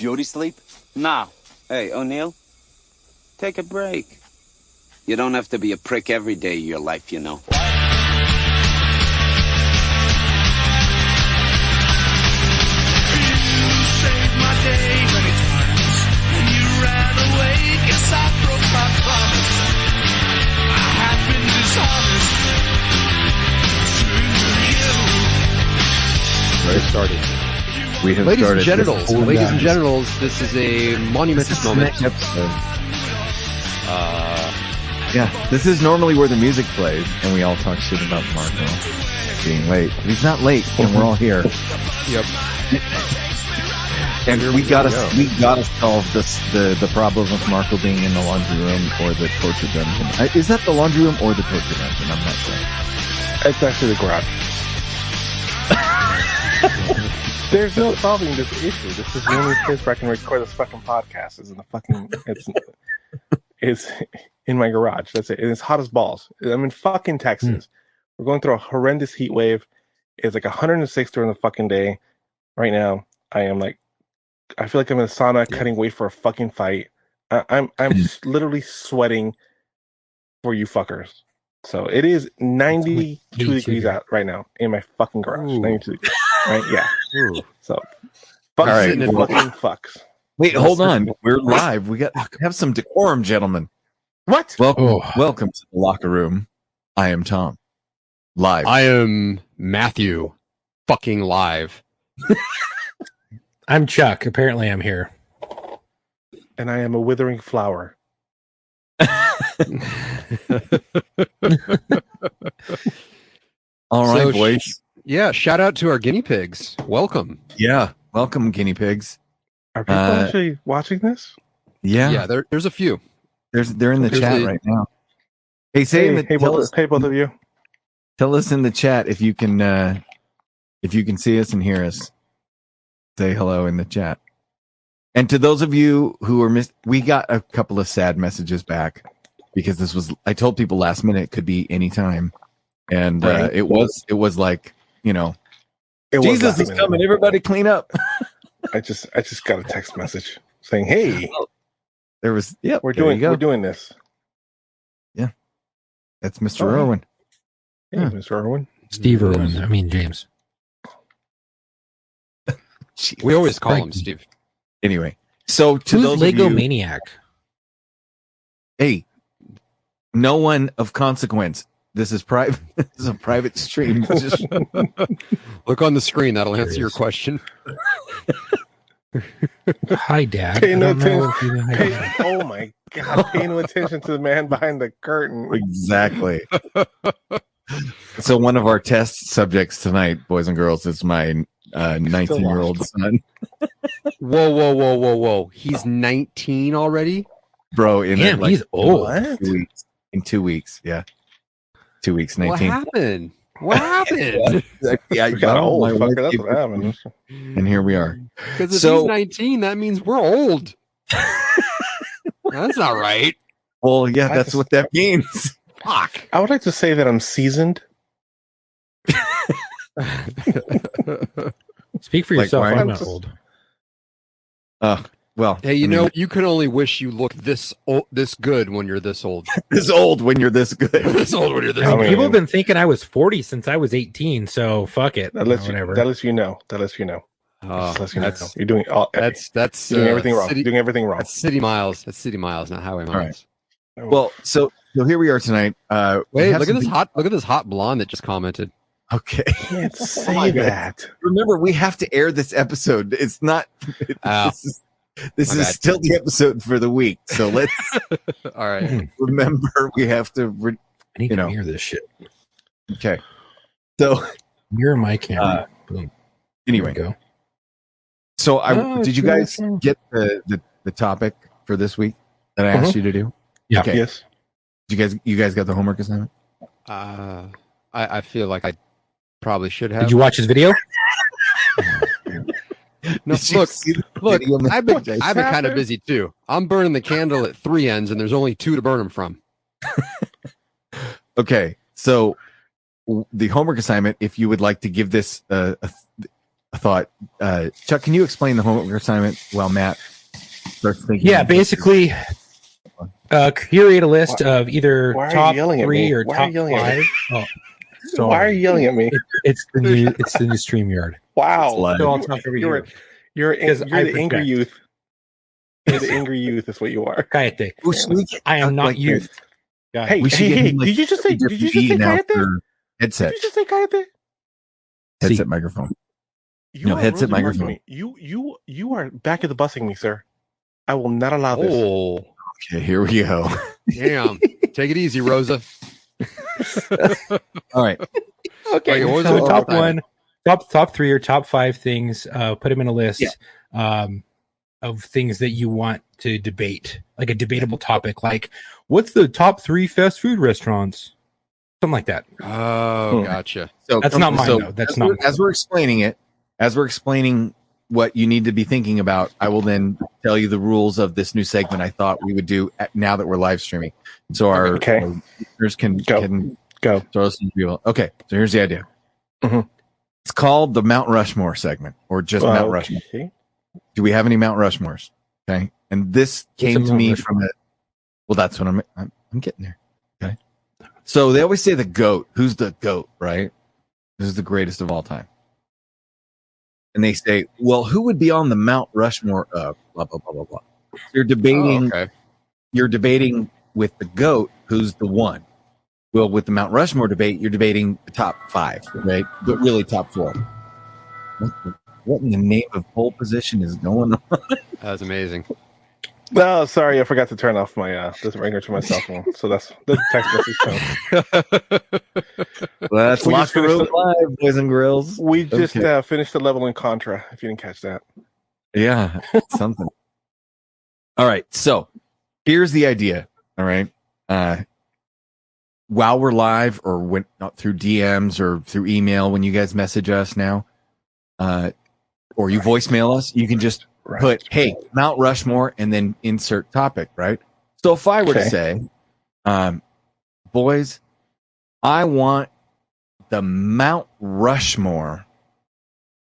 beauty sleep? No. Hey, O'Neill, take a break. You don't have to be a prick every day of your life, you know. Started. We have Ladies started. and genitals, this is a monumentous moment. Episode. Yeah, this is normally where the music plays, and we all talk shit about Marco being late. But he's not late, and we're all here. Yep. And we gotta solve the problem of Marco being in the laundry room or the torture dungeon. Is that the laundry room or the torture dungeon? I'm not sure. It's actually the garage. There's no solving this issue. This is the only place where I can record this fucking podcast. Is in the fucking it's in my garage. That's it. And it's hot as balls. I'm in fucking Texas. We're going through a horrendous heat wave. It's like 106 during the fucking day. Right now, I feel like I'm in a sauna cutting weight for a fucking fight. I'm literally sweating for you fuckers. So it is 92 degrees out right now in my fucking garage. Ooh. 92 degrees. Right? Yeah. Ooh. So fucks right. and fucking fucks. Wait, hold on. We're live. We got have some decorum, gentlemen. What? Welcome to the locker room. I am Tom. Live. I am Matthew. Fucking live. I'm Chuck. Apparently, I'm here. And I am a withering flower. All right, So, boys. Yeah, shout out to our guinea pigs. Welcome. Yeah, welcome, guinea pigs. Are people actually watching this? Yeah, Yeah, there's a few. they're in the There's chat the- right now. Hey, say in the, Hey, tell, us, both of you. tell us in the chat if you can see us and hear us. Say hello in the chat. And to those of you who are we got a couple of sad messages back because I told people last minute it could be any time, and Right. it was like, you know, It was Jesus last is minute. coming. Everybody clean up. I just got a text message saying, "Hey, There was we're doing this." That's Mr. Oh, yeah. Irwin. Hey, Yeah. Mr. Irwin. Steve Irwin. I mean, James. We always call him Steve. Anyway, so to Who's those Lego of you, Maniac? hey, no one of consequence. This is private. This is a private stream. Just, Look on the screen. That'll answer your question. Hi, Dad. Pay no I don't know if you know how to- Oh my god! Pay no attention to the man behind the curtain. exactly. So one of our test subjects tonight, boys and girls, is my 19-year-old son, Whoa. He's 19 already? bro. In Damn, like he's old. What? 2 weeks. In 2 weeks, yeah, 2 weeks, What 19. happened? What happened? Yeah, We got well, old. my Fucker, wife that's gave what birth happened. to me, and here we are. Because if So- he's 19, that means we're old. That's not right. Well, yeah, I that's just- what that means. Fuck. I would like to say that I'm seasoned. Speak for Like, yourself. why- I'm I'm not just- old. Well, Hey, you I mean, know, you can only wish you look this good when you're this old. it's old when you're this good. This old when you're this I I old. mean, mean- people have been thinking I was 40 since I was 18, so fuck it. That lets you, whatever. that lets you know. That lets you know. Oh, That lets you know. that's You're doing all. that's doing everything wrong. City, Doing everything wrong. That's city miles. That's city miles, not highway miles. right. Well, so here we are tonight. we Wait, have look at this something- hot blonde that just commented. Okay. I can't say my God. that. Remember, we have to air this episode. It's not. Oh. This My is bad. still the episode for the week. So let's All right. remember we have to. I need you to know. mirror this shit. Okay. So Mirror my camera. Boom. There anyway, we go. so Oh, did you sure, guys sure. get the topic for this week that I asked you to do? Yeah. Okay. Yes. You guys got the homework assignment? I feel like I probably should have. Did you watch his video? No, Did you look, see the look. video I've been message I I've been sent? kind of busy too. I'm burning the candle at 3 ends, and there's only 2 to burn them from. Okay, so the homework assignment, if you would like to give this a a thought. Chuck, can you explain the homework assignment while Matt starts thinking? Yeah, basically, curate a list of either Why are you top yelling at 3 me? or Why are top you yelling at 5. Oh, sorry. Why are you yelling at me? It's the new StreamYard. Wow. Slide. So I'll talk over You're you. Because the I angry project. youth. You're the angry youth is what you are. Cállate. Oh, should we get I am Chuck not like youth. this? God. Hey, We should get him, like, did you just say cállate? announcer Did headset? you just say cállate? Headset microphone. You No, are headset rudely barking microphone. me. You are back at the busing me, sir. I will not allow this. Oh, Okay, here we go. damn. Take it easy, Rosa. All right. Okay, what was So the top time? 1, top 3 or top 5 things. Put them in a list Yeah. of things that you want to debate, like a debatable topic. Like, what's the top 3 fast food restaurants? Something like that. Oh, gotcha. So That's not mine, though. That's not mine. as we're explaining it, as we're explaining what you need to be thinking about, I will then tell you the rules of this new segment I thought we would do now that we're live streaming. So our listeners can Go. throw us some people. Okay, so here's the idea. Mhm. It's called the Mount Rushmore segment, or just Mount Rushmore. Okay. Do we have any Mount Rushmores? Okay, and this came a to Mount me Rushmore? from the. Well, that's what I'm getting there. Okay, so they always say the GOAT. Who's the GOAT? Right? This is the greatest of all time. And they say, well, who would be on the Mount Rushmore of blah blah blah blah blah. So you're debating. Oh, okay. You're debating with the GOAT, who's the one. Well, with the Mount Rushmore debate, you're debating the top 5, right? But really top 4. What in the name of pole position is going on? That's amazing. Oh, sorry, I forgot to turn off my this ringer to my cell phone. So that's the text message tone. Well, that's We just Locker Room finished Live, boys and grills. We just Okay. finished the level in Contra. If you didn't catch that, Yeah, something. All right, so here's the idea. All right, while we're live, or when not through DMs or through email, when you guys message us now, or you voicemail us, you can just put, "Hey, Mount Rushmore," and then insert topic. Right. So if I were to say, "Boys, I want the Mount Rushmore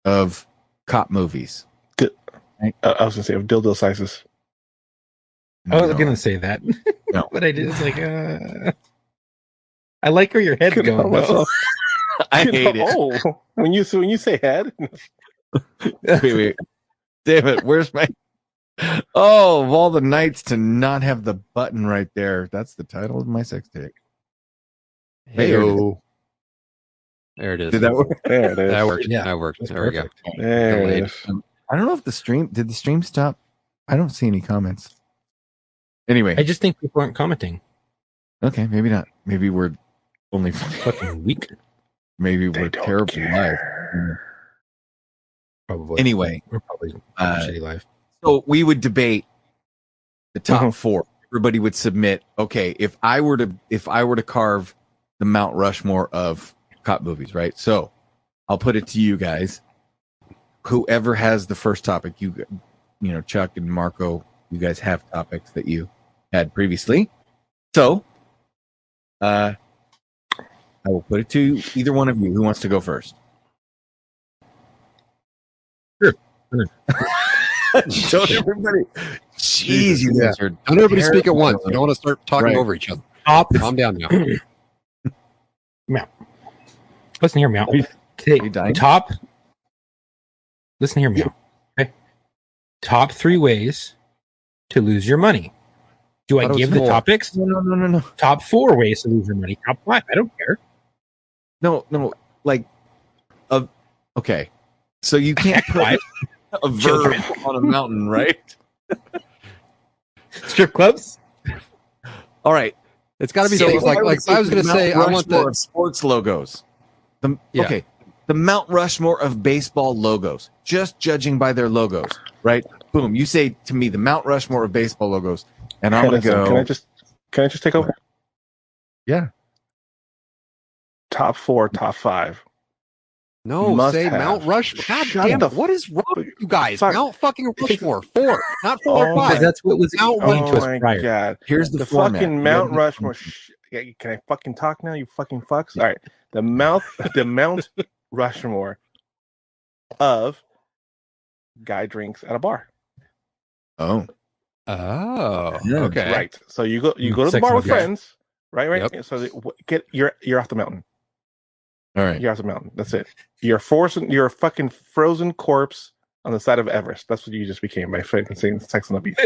of cop movies." I was gonna say of dildo sizes. I was No. going to say that. No. But I did. It's like, I like where your head's Couldn't help going, though. myself. I hate it. Oh, when you say head, Wait. Damn it, where's my Oh, of all the nights to not have the button right there. That's the title of my sex tape. Hey-o. There it is. Did that work? there it is. That worked. Yeah. That worked. That's There we go. perfect. There it Delayed. is. I don't know if did the stream stop? I don't see any comments. Anyway, I just think people aren't commenting. okay, maybe not. Maybe we're only Fucking weak, maybe They we're don't terribly live. care. probably. Anyway, We're probably uh, shitty live. so we would debate the top Mhm. 4. Everybody would submit, okay, if I were to carve the Mount Rushmore of cop movies, right? So I'll put it to you guys. Whoever has the first topic, you know, Chuck and Marco, you guys have topics that you had previously. So I will put it to either one of you. Who wants to go first? Sure. Don't everybody. Jeez, you guys are. Don't everybody speak at terrible. once. You don't want to start talking Right. over each other. Top. Calm down now. Listen here, Meow. Are you Okay, dying? top. Listen here, Meow. Okay. Top 3 ways to lose your money. Do I Thought it was give the 4. topics? No. Top 4 ways to lose your money. Top 5. I don't care. No, like, okay. So you can't put Five. a verb Children. on a mountain, right? Strip clubs. All right. It's got to be So things if like I was the going to Mount say, I want Rushmore the of sports logos. Yeah. Okay, the Mount Rushmore of baseball logos. Just judging by their logos, right? Boom. You say to me the Mount Rushmore of baseball logos, and I'm Hey, gonna listen, go. Can I just take over? Yeah. Top 4, top 5. no Must say have. Mount Rushmore. God Shut damn the it! What is wrong with you guys? fuck. Mount fucking Rushmore. 4, not 4 or Oh, 5. Because that's what was Mount explained to Oh us my prior. god! Here's the, The format. fucking You Mount guys- Rushmore. Can I fucking talk now? You fucking fucks. All right, the Mount Rushmore of guy drinks at a bar. Oh, Oh, Yeah. okay. Right. So you go to the Sex bar with mafia. friends. Right. Yep. So you're off the mountain. all right. You're off the mountain. That's it. You're a fucking frozen corpse on the side of Everest. That's what you just became by saying sex on the beach.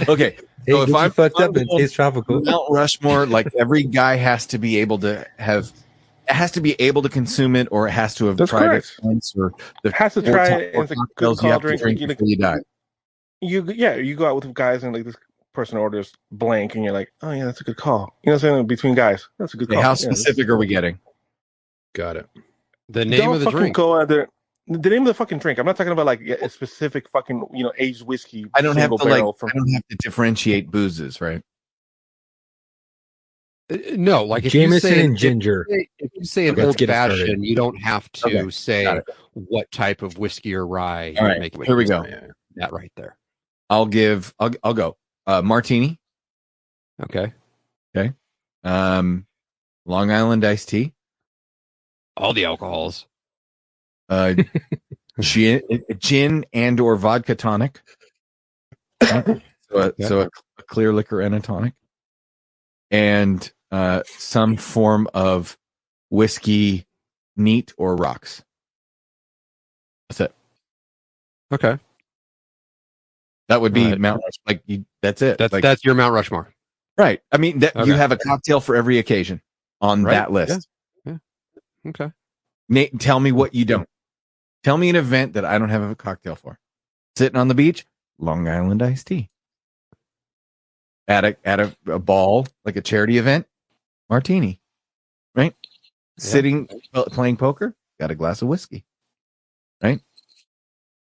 Okay. Hey, So if get you I'm fucked up and taste tropical. Mount Rushmore, like every guy has to be able to consume it, or it has to have That's tried correct. it once, or the Has to try it. And it's a good cocktails you call have to drink. drink before you die. You go out with guys and like this person orders blank, and you're like, oh yeah, that's a good call. You know what I'm saying? Between guys, that's a good Okay, call. how Yeah, specific are we getting? Got it. The name don't of the fucking drink. go out there. The name of the fucking drink. I'm not talking about like a specific fucking aged whiskey. I don't have single to like. barrel from. I don't have to differentiate boozes, right? No, like if Jameson you say and ginger. if you say an Okay, let's old get it started. fashioned, you don't have to Okay, say got it. what type of whiskey or rye. All you right, make it with. here we go. Yeah. That right there. I'll go. Martini, Okay. Long Island iced tea, All the alcohols. gin and or vodka tonic. So a clear liquor and a tonic, and some form of whiskey, neat or rocks. That's it. Okay. That would be Right. Mount Rushmore. That's it. That's your Mount Rushmore. right. I mean, you Okay. have a cocktail for every occasion on Right. that list. Okay. Nate, tell me what you don't. Tell me an event that I don't have a cocktail for. Sitting on the beach, Long Island iced tea. At a ball, like a charity event, martini. Right? Sitting playing poker, got a glass of whiskey. Right?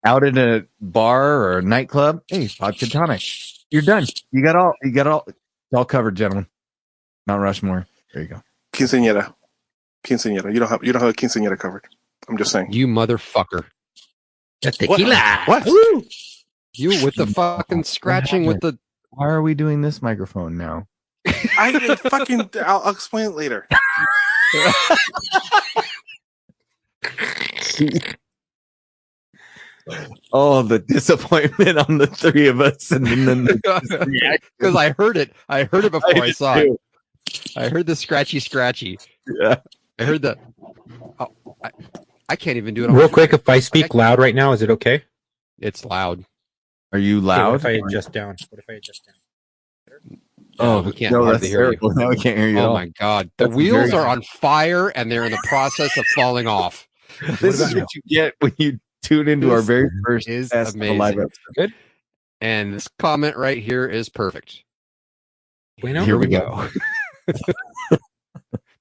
Out at a bar or a nightclub, hey, vodka tonic. You're done. You got all it's all covered, gentlemen. Mount Rushmore. There you go. Quinceañera. You don't have a quinceañera covered. I'm just saying. You motherfucker. Tequila. What? You with the fucking scratching with the Why are we doing this microphone now? I'll explain it later. Oh, the disappointment on the three of us, and then because I heard it. I heard it before I saw it. I heard the scratchy. Yeah. I heard the. Oh, I can't even do it. On Real my- quick, if I speak loud right now, is it okay? It's loud. Are you Okay, loud? what if I adjust down? Oh, we can't no, hardly that's hear you. terrible. Now we can't hear you at Oh all. my god, the That's wheels very- are on fire and they're in the process of falling off. This is what you get when you tune into our This very first is test of a live amazing. episode. And this comment right here is perfect. Bueno? Here we go.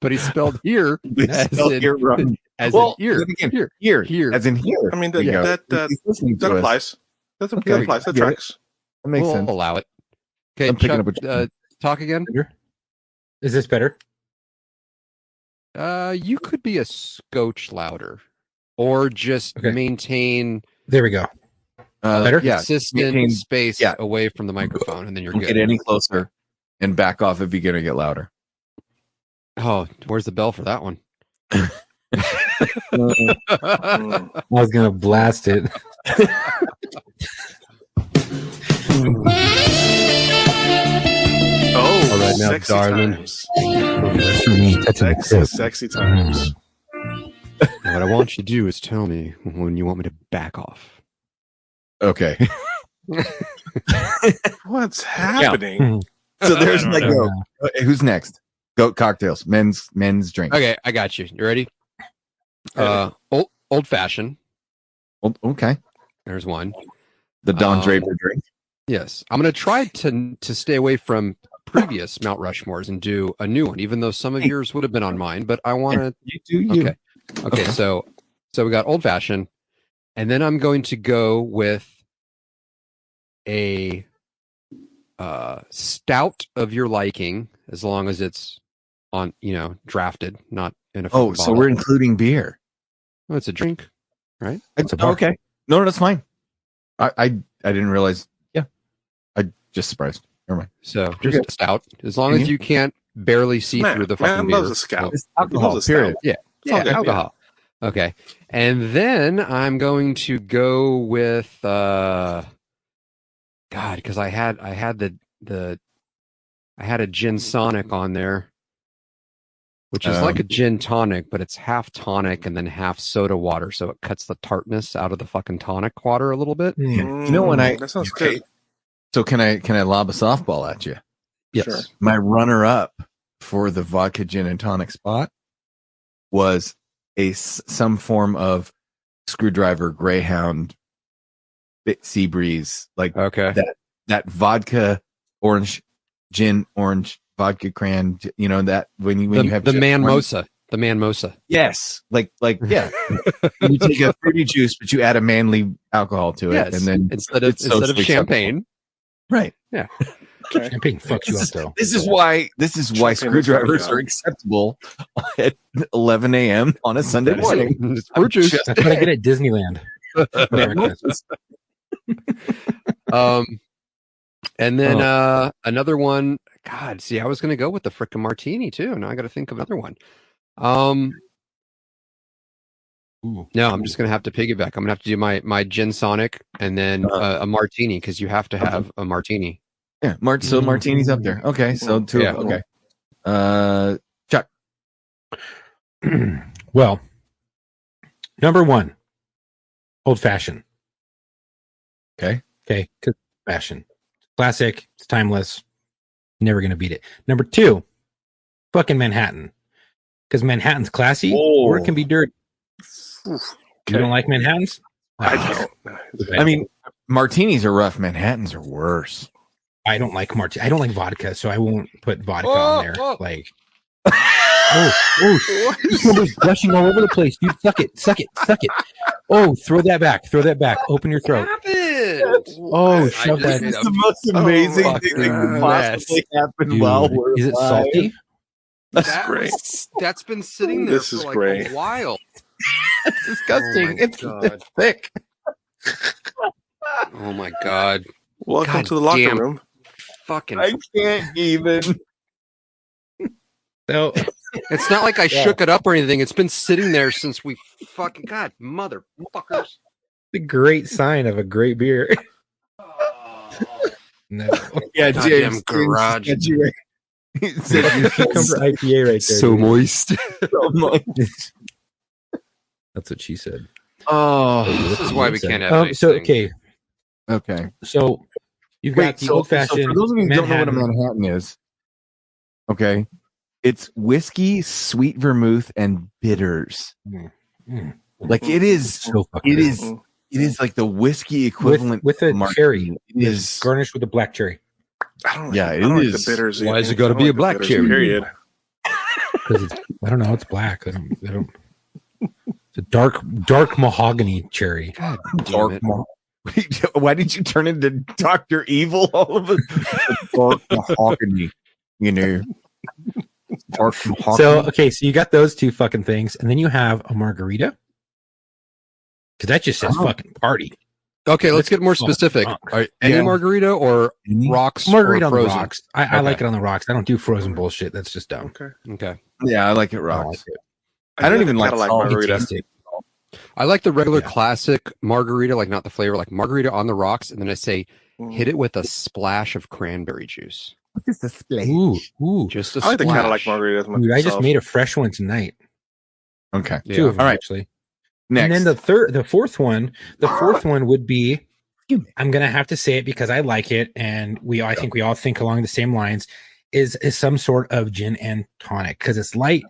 But he spelled here We as spelled in, here wrong. as Well, in here. then again, Here. Here, as in here. I mean, There you go. that He's listening to that us. applies. That applies. That Get it. tracks. That makes We'll sense. allow it. Okay, I'm picking Chuck, up what you're saying. talk again. Is this better? You could be a scotch louder, or just Okay. maintain There we go. Uh, Better? Yeah. consistent maintain- space yeah. away from the microphone, and then you're Don't good. get any closer and back off if you're going to get louder. Oh, where's the bell for that one? Mm. I was gonna blast it. Oh, All right, now, sexy darling. times. Touching Sexy times. What I want you to do is tell me when you want me to back off. Okay. What's happening? So there's I my don't go. Who's next? Goat cocktails. Men's drink. Okay, I got you. You ready? Old fashioned. Okay. There's one. The Don Um, Draper drink. Yes, I'm gonna try to stay away from previous Mount Rushmores and do a new one, even though some of yours would have been on mine. But I want to. You do you. Okay. Okay. So we got old fashioned, and then I'm going to go with a stout of your liking, as long as it's on, drafted, not in a. Oh, fucking so bottle. we're including beer. Oh, it's a drink. It's a bar. Okay. No, that's fine. I didn't realize. Yeah. I just surprised. Never mind. So You're just a stout, as long as you can't barely see Man, through the man fucking loves beer. a scout. It's He alcohol, loves a period. stout. Yeah, It's all yeah, good, alcohol. Okay. And then I'm going to go with God, because I had a gin sonic on there, which is like a gin tonic, but it's half tonic and then half soda water, so it cuts the tartness out of the fucking tonic water a little bit. You know when I that sounds good. So can I lob a softball at you? Yes. Sure. My runner up for the vodka gin and tonic spot was some form of Screwdriver Greyhound Sea Breeze, like Okay. that vodka orange gin orange vodka cran, you know, that when you have the just Manmosa. The Manmosa. yes, like yeah. You take a fruity juice, but you add a manly alcohol to it, Yes. and then instead of it's socially champagne. right. Champagne fucks you up though. This is why Champagne screwdrivers is are acceptable at 11 a.m. on a Sunday morning. It's fruit juice. That's what I get at Disneyland. for breakfast. And then another one. God, see, I was going to go with the frickin' martini too. Now I got to think of another one. No, I'm just going to have to piggyback. I'm going to have to do my gin sonic and then a martini because you have to have a martini. Yeah, so martini's up there. Okay, so two. Yeah. Okay, Chuck. Well, number one, old fashioned. Okay. Okay, fashion, classic. It's timeless. Never gonna beat it. Number two, fucking Manhattan, because Manhattan's classy or it can be dirty. You don't like Manhattans? I don't. I mean, martinis are rough. Manhattans are worse. I don't like I don't like vodka, so I won't put vodka on there. Whoa. Like, this one was gushing all over the place. Dude, suck it. Oh, throw that back. Open your throat. What happened? Oh, I shove just that. made It's the most amazing fucking thing that could mess. possibly happen Dude, while we're is it live. salty? That's great. That's been sitting there This for is like great. a while. It's disgusting. Oh my it's God. thick. Oh my God. Welcome God to the locker damn. room. Fucking. I can't even. So, It's not like I shook it up or anything. It's been sitting there since we fucking God, motherfuckers. the great sign of a great beer. No. Yeah, Goddamn James. garage. He said you Cucumber IPA right there. So dude. moist. so much. That's what she said. Oh, This is why we can't have nice So, things. okay. okay. So, you've got the old so fashioned. for those of you who don't know what a Manhattan is, okay, it's whiskey, sweet vermouth, and bitters. Mm. Like it is, So fucking it good. is, it is like the whiskey equivalent with a martini. cherry. It is, Garnished with a black cherry. I don't. Yeah, I it don't like is. the bitters. Why either. is it gotta I don't be like a the black bitters, cherry? Period. Because I don't know, it's black. They don't. It's a dark mahogany cherry. God dark. damn it. Why did you turn into Dr. Evil all of a dark mahogany? You know, dark mahogany. So okay, so you got those two fucking things, and then you have a margarita. Because that just says fucking party. Okay, let's get more Fucking specific. drunk. Any Yeah. margarita or rocks Margarita or on the frozen? rocks. I like it on the rocks. I don't do frozen bullshit. That's just dumb. Okay. Okay. Yeah, I like it I rocks. don't like it. I don't even like kinda salt. margarita. Taste it. I like the regular Yeah. classic margarita, like not the flavor, like margarita on the rocks, and then I say Mm. hit it with a splash of cranberry juice. What is the splash? Ooh. Just a I like the splash. Cadillac margaritas. Dude, I just myself. made a fresh one tonight. Okay. Yeah. Two of them, All right. actually. Next. And then the fourth one would be, I'm gonna have to say it because I like it, and I think we all think along the same lines. Is some sort of gin and tonic because it's light,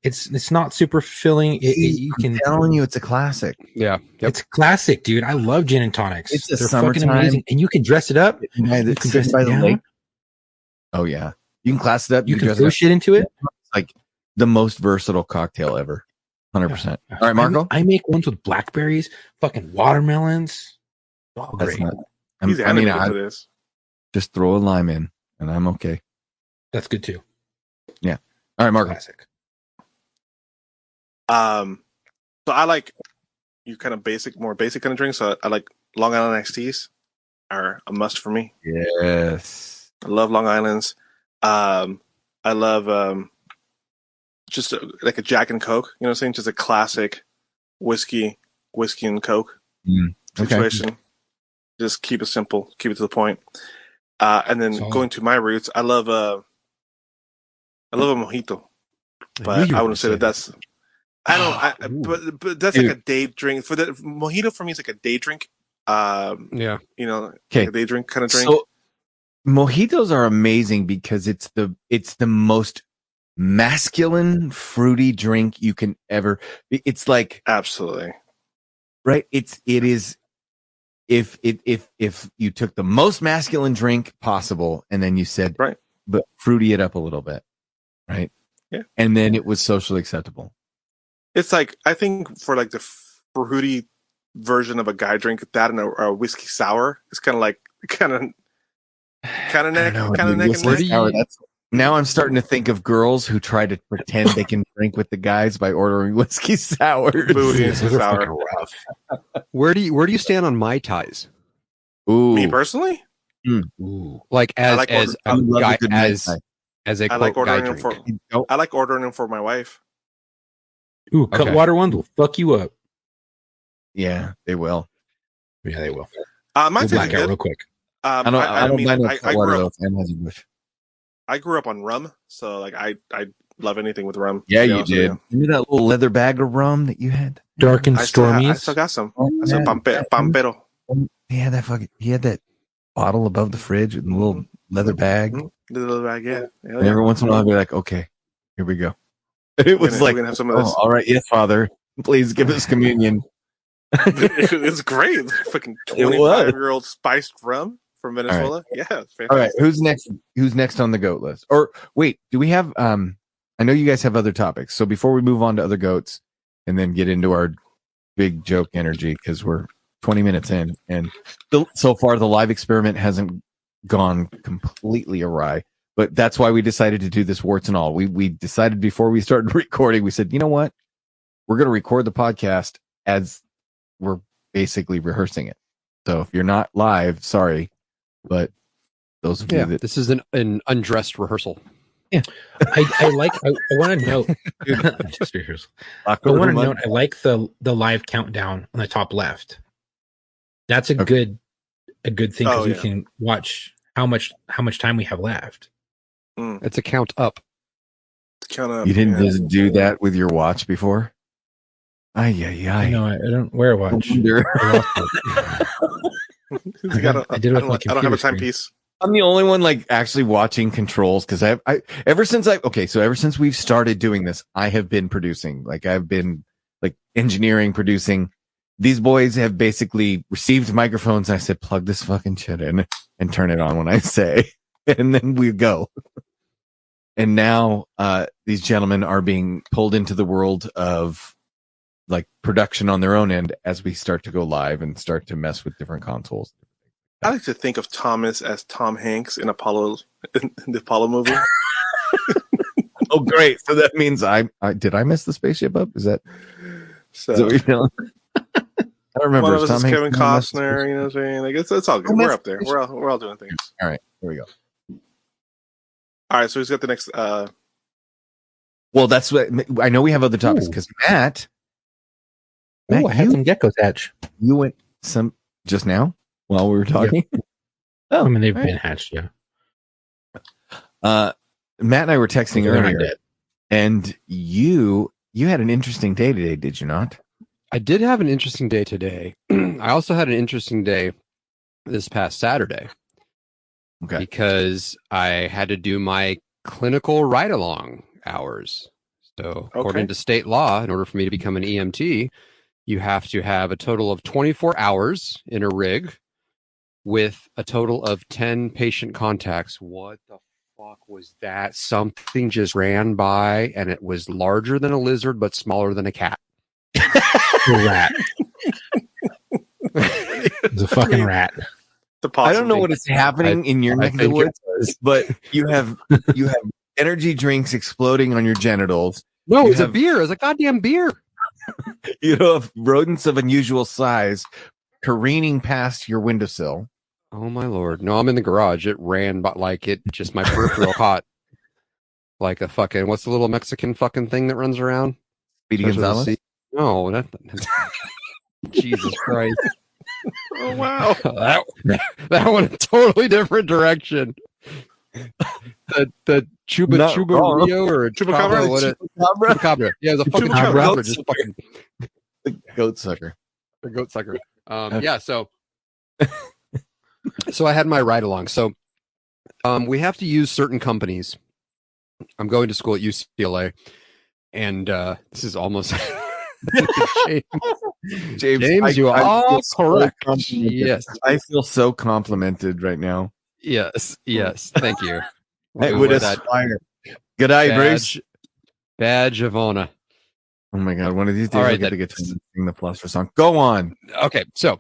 it's not super filling. You I'm can, telling you, it's a classic. Yeah. Yep. it's classic, dude. I love gin and tonics. It's a They're fucking summertime- amazing, and you can dress it up. By the, You can dress by it the down. lake. Oh yeah, you can class it up. You can dress it throw up. shit into it. It's like the most versatile cocktail ever. 100%. All right, Marco. I make ones with blackberries, fucking watermelons. Oh, That's great. not. He's I mean, animated I for this. just throw a lime in, and I'm okay. That's good too. All right, Marco. Classic. So I like you kind of more basic kind of drinks. So I like Long Island iced teas are a must for me. Yes. I love Long Islands. I love just like a Jack and Coke. You know what I'm saying? Just a classic whiskey and Coke Okay. situation. Just keep it simple, keep it to the point. And then going to my roots, I love a mojito, but I wouldn't say that that's. But that's like a day drink. For the mojito, for me, is like a day drink. Yeah. Like a day drink kind of drink. So mojitos are amazing because it's the most masculine fruity drink you can ever. It's like absolutely right. It is. If you took the most masculine drink possible and then you said right, but fruity it up a little bit, right? Yeah, and then it was socially acceptable. It's like, I think for like the fruity version of a guy drink, that and a whiskey sour is kind of neck and neck. Now I'm starting to think of girls who try to pretend they can drink with the guys by ordering whiskey sours. Sour. Where do you stand on Mai Tais? Ooh. Me personally? Ooh. Like as a guy, as a I like ordering guy them for. drink. I like ordering them for my wife. Ooh, Cutwater ones will fuck you up. Yeah, they will. Yeah, they will. Mine's black out real quick. I grew up on rum, so like I love anything with rum. Yeah, you did. Remember that little leather bag of rum that you had? Dark and Stormy. I still got some. Pampero. Yeah, he had that bottle above the fridge with a little leather bag. Mm-hmm. The little bag, yeah. And every once in a while, I'd be like, okay, here we go. It was we're gonna have some of this. All right, yes, Father, please give us communion. It's great. Fucking 25-year-old spiced rum from Venezuela. Right. Yeah, it's fantastic. All right, who's next? Who's next on the goat list? Or wait, do we have? I know you guys have other topics. So before we move on to other goats, and then get into our big joke energy, because we're 20 minutes in, and so far the live experiment hasn't gone completely awry. But that's why we decided to do this warts and all. We decided before we started recording, we said, you know what? We're going to record the podcast as we're basically rehearsing it. So if you're not live, sorry. But those of you that... This is an undressed rehearsal. Yeah. I want to note. Just rehearsal. I want to note, I like the live countdown on the top left. That's a good thing, because we can watch how much time we have left. It's a count up. Count up. You didn't just do that with your watch before? I know. I don't wear a watch. I don't have a timepiece. I'm the only one like actually watching controls, because ever since we've started doing this, I have been producing. Like I've been like engineering, producing. These boys have basically received microphones. And I said, plug this fucking shit in and turn it on when I say, and then we go. And now these gentlemen are being pulled into the world of like production on their own end as we start to go live and start to mess with different consoles. I like to think of Thomas as Tom Hanks in the Apollo movie. Oh, great! So that means I did I mess the spaceship up? Is that what you're feeling? I don't remember. One of us is Kevin Costner. You know what I'm saying? Like it's all good. We're up there. We're all doing things. All right, here we go. All right, so he's got the next. Well, that's what I know. We have other topics because Matt. I had some geckos hatch. You went some just now while we were talking. Yeah. Oh, I mean they've been hatched. Yeah. Matt and I were texting earlier, and you had an interesting day today, did you not? I did have an interesting day today. I also had an interesting day this past Saturday. Okay. Because I had to do my clinical ride-along hours. So according to state law, in order for me to become an EMT, you have to have a total of 24 hours in a rig with a total of 10 patient contacts. What the fuck was that? Something just ran by, and it was larger than a lizard, but smaller than a cat. A rat. It's a fucking rat. I don't know what is happening in your neck of the woods, but you have energy drinks exploding on your genitals. No, it's a beer. It's a goddamn beer. You have rodents of unusual size careening past your windowsill. Oh my lord! No, I'm in the garage. It ran, but like it just my peripheral caught like a fucking what's the little Mexican fucking thing that runs around? Speedy Gonzalez. No, Jesus Christ. Oh wow. that went a totally different direction. The Chuba Rio or Chupacabra? Chupacabra. Yeah, the fucking Chupacabra. Just fucking the goat sucker. the goat sucker. Yeah, so I had my ride along. So we have to use certain companies. I'm going to school at UCLA, and this is almost James, you are correct. Yes, I feel so complimented right now. Yes, thank you. I would aspire. Good eye, Bruce. Badge of honor. Oh my god! One of these days, I'll get to sing the Philosopher's Song. Go on. Okay, so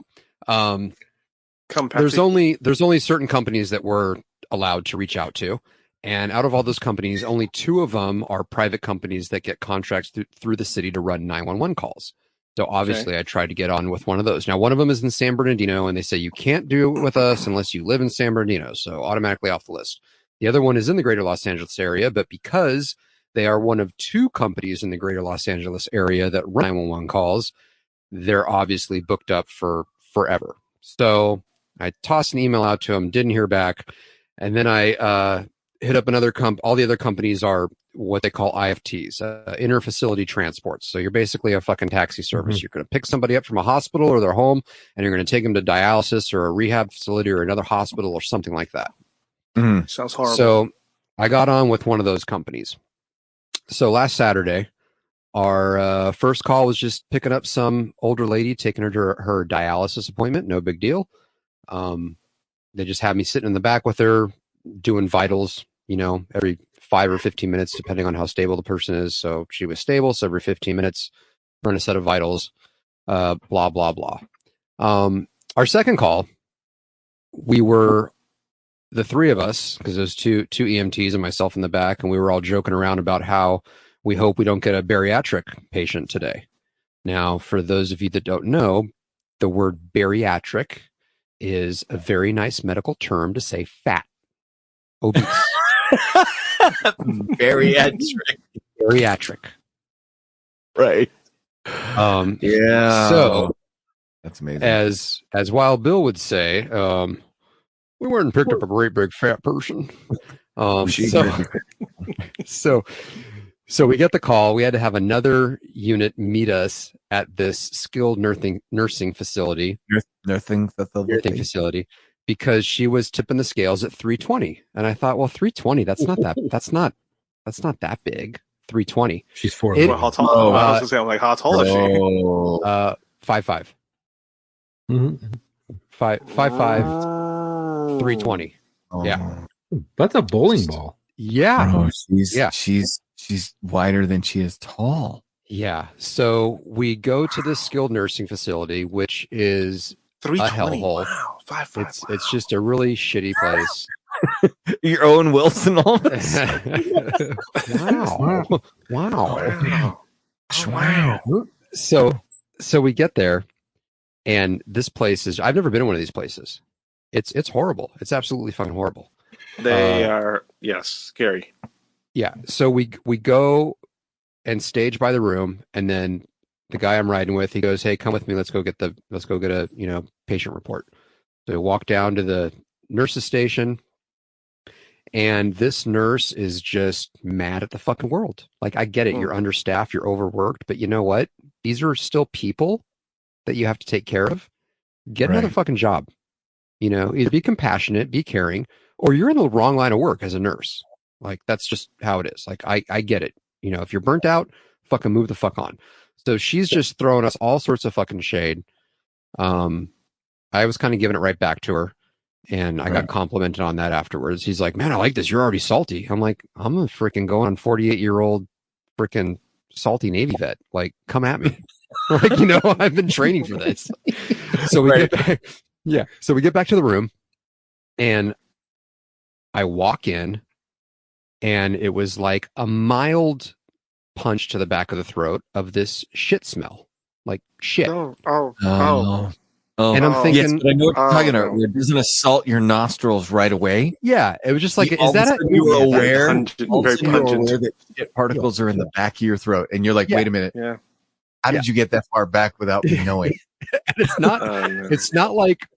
there's only certain companies that we're allowed to reach out to, and out of all those companies, only 2 of them are private companies that get contracts through the city to run 911 calls. So obviously, I tried to get on with one of those. Now, one of them is in San Bernardino, and they say you can't do it with us unless you live in San Bernardino, so automatically off the list. The other one is in the greater Los Angeles area, but because they are one of 2 companies in the greater Los Angeles area that run 911 calls, they're obviously booked up for forever. So I tossed an email out to them, didn't hear back, and then I hit up another all the other companies are what they call IFTs, inter-facility transports. So you're basically a fucking taxi service. Mm-hmm. You're going to pick somebody up from a hospital or their home, and you're going to take them to dialysis or a rehab facility or another hospital or something like that. Mm. Sounds horrible. So I got on with one of those companies. So last Saturday, our first call was just picking up some older lady, taking her to her dialysis appointment. No big deal. They just had me sitting in the back with her, doing vitals, every 5 or 15 minutes, depending on how stable the person is. So she was stable. So every 15 minutes, run a set of vitals, blah, blah, blah. Our second call, we were the 3 of us, because there's two EMTs and myself in the back, and we were all joking around about how we hope we don't get a bariatric patient today. Now, for those of you that don't know, the word bariatric is a very nice medical term to say fat, obese. Bariatric. Right. Yeah. So that's amazing. As Wild Bill would say, we went and picked up a great big fat person. So we get the call. We had to have another unit meet us at this skilled nursing facility. Nursing facility. Because she was tipping the scales at 320. And I thought, well, 320, that's not that big. 320. She's 4. How tall? I was gonna say, I'm like, how tall is she? 5'5". Mm-hmm. 5'5", 320. Oh. Yeah. That's a bowling ball. Yeah. Oh, she's wider than she is tall. Yeah. So we go to this skilled nursing facility, which is a hellhole. Wow. 5'5". It's just a really shitty place. Your Owen Wilson almost. Wow. So we get there, and this place is, I've never been in one of these places. It's horrible. It's absolutely fucking horrible. They are, yes, scary. Yeah. So we go and stage by the room, and then the guy I'm riding with, he goes, "Hey, come with me. Let's go get a patient report." So we walk down to the nurse's station, and this nurse is just mad at the fucking world. Like, I get it. You're understaffed, you're overworked, but you know what? These are still people that you have to take care of. Get another fucking job. Either be compassionate, be caring, or you're in the wrong line of work as a nurse. Like, that's just how it is. Like, I get it. If you're burnt out, fucking move the fuck on. So she's just throwing us all sorts of fucking shade. I was kind of giving it right back to her, and I got complimented on that afterwards. He's like, "Man, I like this. You're already salty." I'm like, "I'm a freaking going on 48-year-old freaking salty Navy vet. Like, come at me." Like, I've been training for this. So we get back. Yeah. So we get back to the room, and I walk in, and it was like a mild punch to the back of the throat of this shit smell, like shit. And I'm thinking, yes, but I know what you're talking about. It doesn't assault your nostrils right away. Yeah, it was just like, is that you were aware? Very pungent. That shit particles are in the back of your throat, and you're like, wait a minute. Yeah. How did you get that far back without me knowing? And it's not. It's not like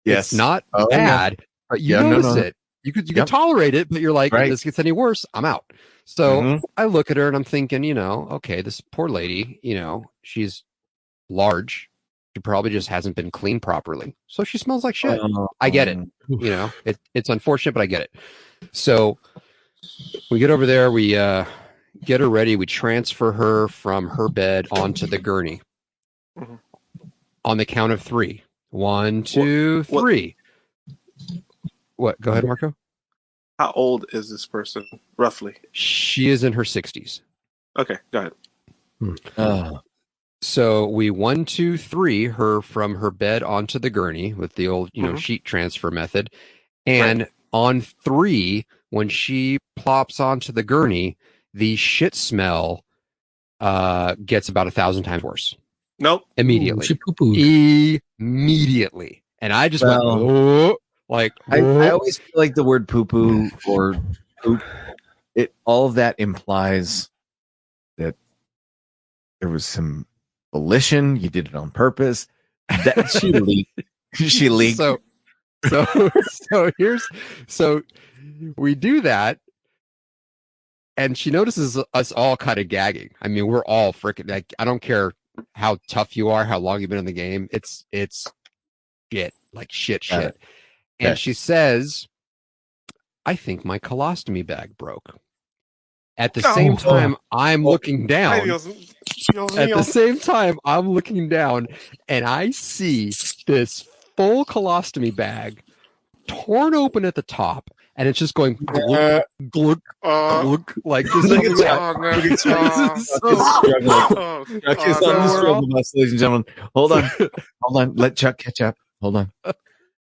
Yes. it's not Oh, bad, but you Yeah, no, notice no. it. You could Yep. tolerate it, but you're like, Right. if this gets any worse, I'm out. So Mhm. I look at her and I'm thinking, okay, this poor lady, she's large. She probably just hasn't been cleaned properly, so she smells like shit. I get it. It's unfortunate, but I get it. So we get over there, we get her ready, we transfer her from her bed onto the gurney. Mhm. On the count of 3. 1, 2, 3. What? Go ahead, Marco. How old is this person, roughly? She is in her 60s. Okay, go ahead. So we 1, 2, 3 her from her bed onto the gurney with the old, sheet transfer method. And on 3, when she plops onto the gurney, the shit smell gets about 1,000 times worse. Nope. Immediately. She poo-pooed. Immediately. And I just went, I always feel like the word poo-poo or poop, all of that implies that there was some volition. You did it on purpose. That she leaked. She leaked. So we do that, and she notices us all kind of gagging. I mean, we're all freaking like, I don't care how tough you are, how long you've been in the game. It's shit, like shit. And she says, I think my colostomy bag broke. At the same time, I'm looking down. At the same time, I'm looking down, and I see this full colostomy bag torn open at the top, and it's just going glug, glug, glug, like this. Ladies and gentlemen. Hold on. Let Chuck catch up. Hold on.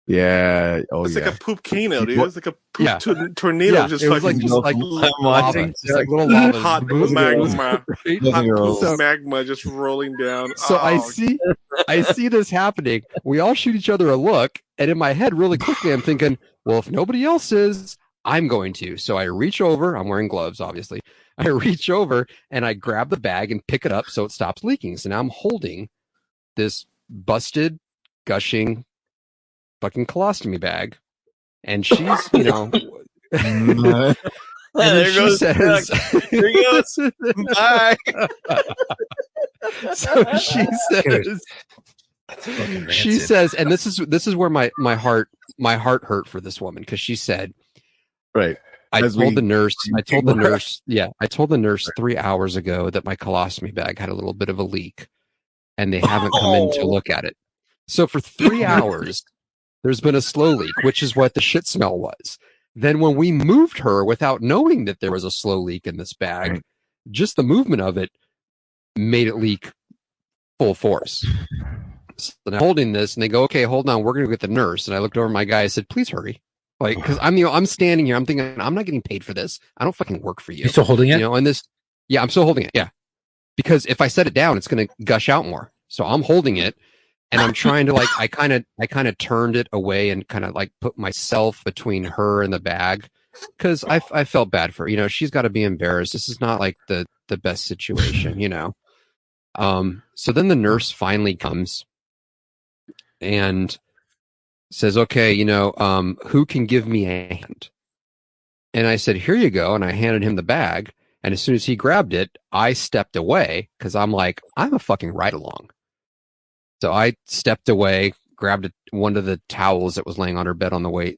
Yeah. It's like a poop kano, dude. It's like a poop tornado. Yeah, just it was fucking like just like I'm watching. It's like little lava. hot magma. Right? Hot girls. poop magma just rolling down. So I see this happening. We all shoot each other a look, and in my head, really quickly, I'm thinking, well, if nobody else is, I'm going to. So I reach over. I'm wearing gloves, obviously. I reach over and I grab the bag and pick it up so it stops leaking. So now I'm holding this busted, gushing, fucking colostomy bag, and she's, and then she says, There he goes. Bye. So she says, and this is where my heart hurt for this woman, because she said, Right. I told the nurse 3 hours ago that my colostomy bag had a little bit of a leak, and they haven't come in to look at it. So for 3 hours, there's been a slow leak, which is what the shit smell was. Then when we moved her without knowing that there was a slow leak in this bag, just the movement of it made it leak full force. So I'm holding this, and they go, okay, hold on, we're going to get the nurse. And I looked over at my guy, I said, please hurry. Like, because I'm standing here, I'm thinking, I'm not getting paid for this. I don't fucking work for you. You're still holding it? And this, yeah, I'm still holding it. Yeah. Because if I set it down, it's going to gush out more. So I'm holding it, and I'm trying to, like, I kind of turned it away and kind of like put myself between her and the bag, because I felt bad for her. She's got to be embarrassed. This is not like the best situation, So then the nurse finally comes and says, okay, who can give me a hand? And I said, here you go. And I handed him the bag. And as soon as he grabbed it, I stepped away, because I'm like, I'm a fucking ride along. So I stepped away, grabbed one of the towels that was laying on her bed on the way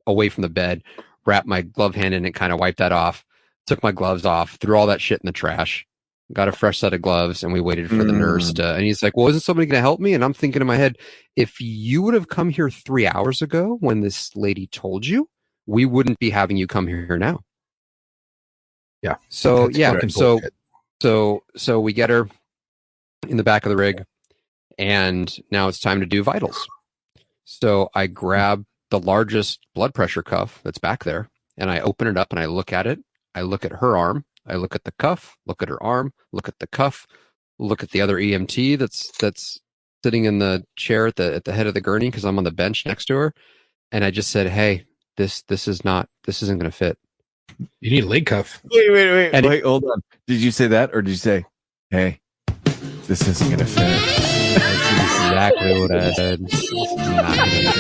away from the bed, wrapped my glove hand in it, kind of wiped that off, took my gloves off, threw all that shit in the trash, got a fresh set of gloves, and we waited for the nurse and he's like, well, isn't somebody going to help me? And I'm thinking in my head, if you would have come here 3 hours ago when this lady told you, we wouldn't be having you come here now. Yeah. So, That's yeah. fucking bullshit. So we get her in the back of the rig, and now it's time to do vitals. So I grab the largest blood pressure cuff that's back there, and I open it up and I look at it. I look at her arm. I look at the cuff, look at her arm, look at the cuff, look at the other EMT that's sitting in the chair at the head of the gurney, because I'm on the bench next to her. And I just said, hey, this isn't going to fit. You need a leg cuff. Wait, hold on. Did you say that, or did you say, hey? This isn't gonna fit. That's exactly what I said. It's not gonna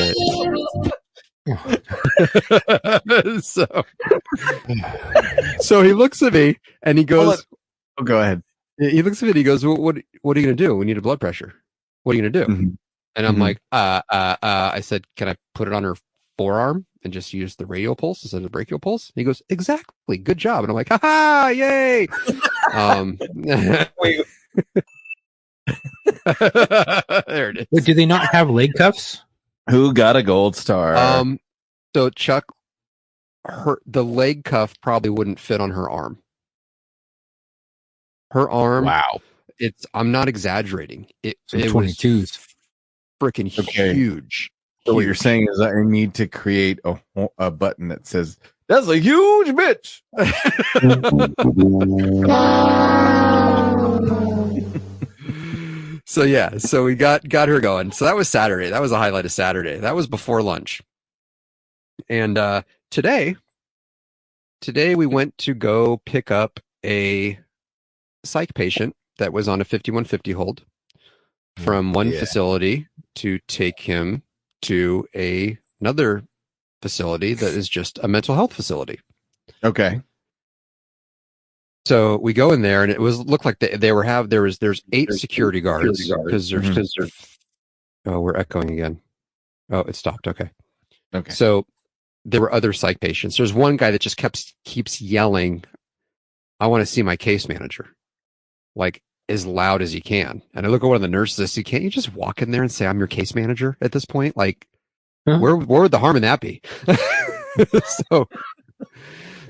fit. So he looks at me and he goes, Oh, go ahead. he looks at me and he goes, what are you going to do? We need a blood pressure. What are you going to do? Mm-hmm. And I'm like, I said, can I put it on her forearm and just use the radial pulse instead of the brachial pulse? And he goes, exactly. Good job. And I'm like, ha, yay. Wait, There it is. Wait, do they not have leg cuffs? Who got a gold star? So Chuck, the leg cuff probably wouldn't fit on her arm. Her arm. Wow. I'm not exaggerating. It was 22s. freaking huge. So what you're saying is that I need to create a button that says, "That's a huge bitch." So yeah, so we got her going. So that was Saturday. That was the highlight of Saturday. That was before lunch. And today we went to go pick up a psych patient that was on a 5150 hold from one facility to take him to another facility that is just a mental health facility. Okay. So we go in there, and it looked like there's 8 security guards because oh, we're echoing again. Oh, it stopped. Okay. So there were other psych patients. There's one guy that just keeps yelling, "I want to see my case manager," like as loud as he can. And I look at one of the nurses. I say, "Can't you just walk in there and say I'm your case manager at this point? Like, where would the harm in that be?"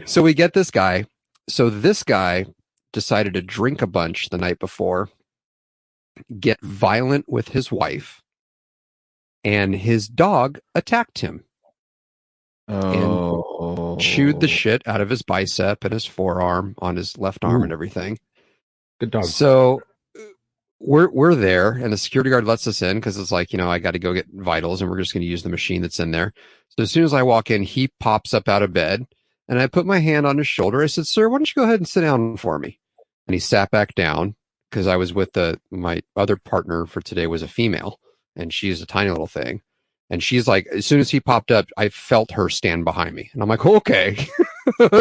So we get this guy. So this guy decided to drink a bunch the night before, get violent with his wife, and his dog attacked him. And chewed the shit out of his bicep and his forearm on his left arm and everything. Good dog. So we're there, and the security guard lets us in because it's like, I got to go get vitals, and we're just going to use the machine that's in there. So as soon as I walk in, he pops up out of bed, and I put my hand on his shoulder. I said, "Sir, why don't you go ahead and sit down for me?" And he sat back down because I was with my other partner for today was a female, and she's a tiny little thing. And she's like, as soon as he popped up, I felt her stand behind me. And I'm like, okay. Okay,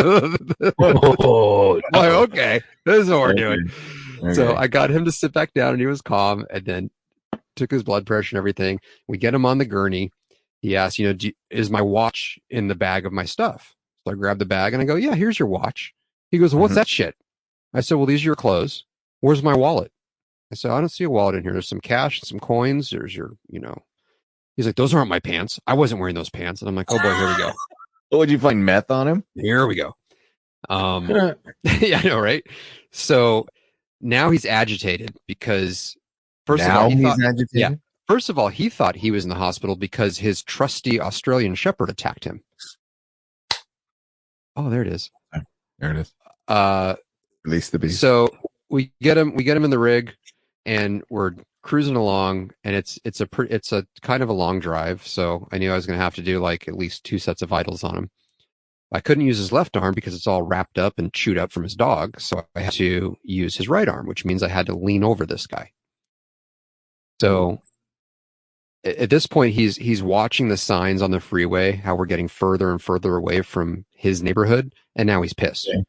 this is what we're doing. Okay. So I got him to sit back down, and he was calm, and then took his blood pressure and everything. We get him on the gurney. He asked, is my watch in the bag of my stuff? So I grabbed the bag, and I go, yeah, here's your watch. He goes, well, what's that shit? I said, well, these are your clothes. Where's my wallet? I said, I don't see a wallet in here. There's some cash and some coins. There's your, He's like, those aren't my pants. I wasn't wearing those pants. And I'm like, oh boy, here we go. Would you find meth on him? Here we go. Yeah, I know, right? So now he's agitated because first of all, he thought he was in the hospital because his trusty Australian Shepherd attacked him. Oh, there it is. There it is. Release the beast. So we get him in the rig, and we're cruising along, and it's a kind of a long drive. So I knew I was going to have to do like at least 2 sets of vitals on him. I couldn't use his left arm because it's all wrapped up and chewed up from his dog. So I had to use his right arm, which means I had to lean over this guy. So at this point, he's watching the signs on the freeway, how we're getting further and further away from his neighborhood. And now he's pissed. Okay.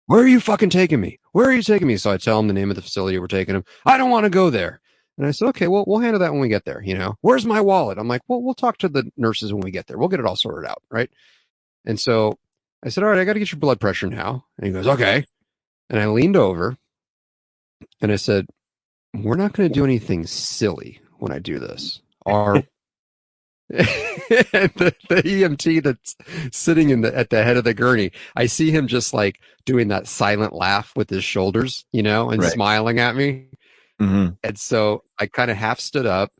Where are you fucking taking me? Where are you taking me? So I tell him the name of the facility we're taking him. I don't want to go there. And I said, okay, well, we'll handle that when we get there. Where's my wallet? I'm like, well, we'll talk to the nurses when we get there. We'll get it all sorted out. Right. And so I said, all right, I got to get your blood pressure now. And he goes, okay. And I leaned over and I said, we're not going to do anything silly when I do this. The EMT that's sitting at the head of the gurney, I see him just like doing that silent laugh with his shoulders, and smiling at me. Mm-hmm. And so I kind of half stood up,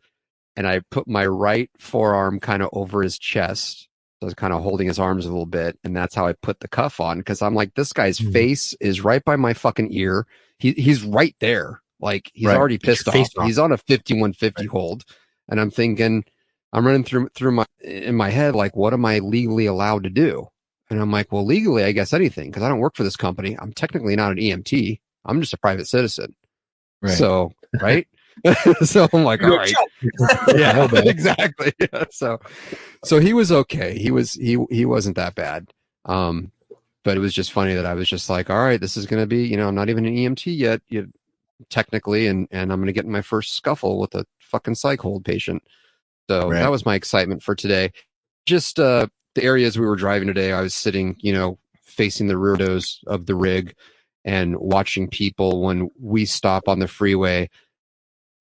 and I put my right forearm kind of over his chest. So I was kind of holding his arms a little bit, and that's how I put the cuff on, because I'm like, this guy's face is right by my fucking ear. He's right there. Like, he's already pissed off. He's on a 5150 hold, and I'm thinking, I'm running through in my head, like, what am I legally allowed to do? And I'm like, well, legally, I guess anything, because I don't work for this company. I'm technically not an EMT. I'm just a private citizen. Right. So, right. So I'm like, all right. Yeah, exactly. Yeah. So he was okay. He wasn't that bad. But it was just funny that I was just like, all right, this is going to be, I'm not even an EMT yet, technically, and I'm going to get in my first scuffle with a fucking psych hold patient. So Right. that was my excitement for today. Just the areas we were driving today, I was sitting, facing the rear doors of the rig and watching people when we stop on the freeway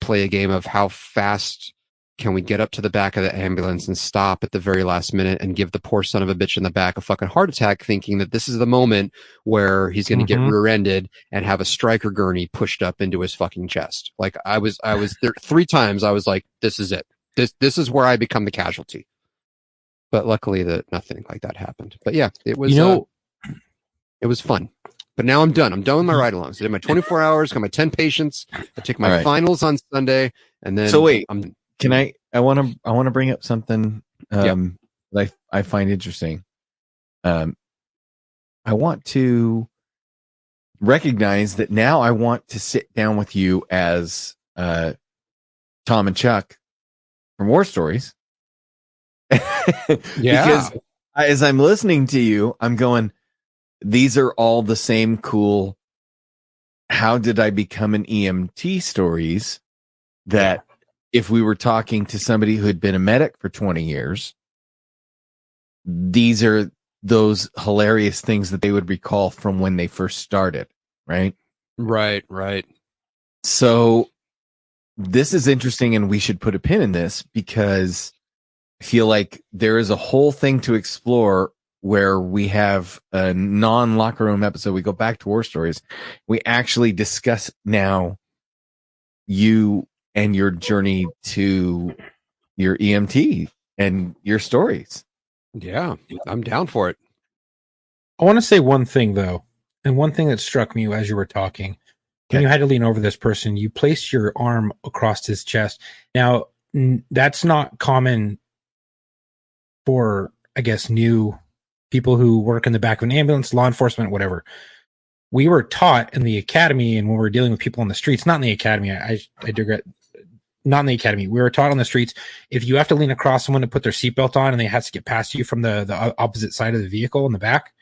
play a game of how fast can we get up to the back of the ambulance and stop at the very last minute and give the poor son of a bitch in the back a fucking heart attack, thinking that this is the moment where he's going to get rear-ended and have a striker gurney pushed up into his fucking chest. Like I was there 3 times. I was like, this is it. This is where I become the casualty. But luckily that nothing like that happened. But yeah, it was, it was fun. But now I'm done. I'm done with my ride-alongs. I did my 24 hours, got my 10 patients. I take my finals on Sunday, and then. So wait, can I want to bring up something that I find interesting. I want to recognize that now I want to sit down with you as Tom and Chuck from War Stories. Because as I'm listening to you, I'm going, these are all the same cool how did I become an EMT stories that if we were talking to somebody who had been a medic for 20 years, these are those hilarious things that they would recall from when they first started, right? Right. So this is interesting, and we should put a pin in this because I feel like there is a whole thing to explore where we have a non-locker room episode. We go back to War Stories. We actually discuss now you and your journey to your EMT and your stories. Yeah, I'm down for it. I want to say one thing, though, and one thing that struck me as you were talking. When you had to lean over this person, you placed your arm across his chest. Now, that's not common for, I guess, new people who work in the back of an ambulance, law enforcement, whatever. We were taught in the academy, and when we were dealing with people on the streets, not in the academy, I regret, not in the academy. We were taught on the streets, if you have to lean across someone to put their seatbelt on and they have to get past you from the opposite side of the vehicle in the back,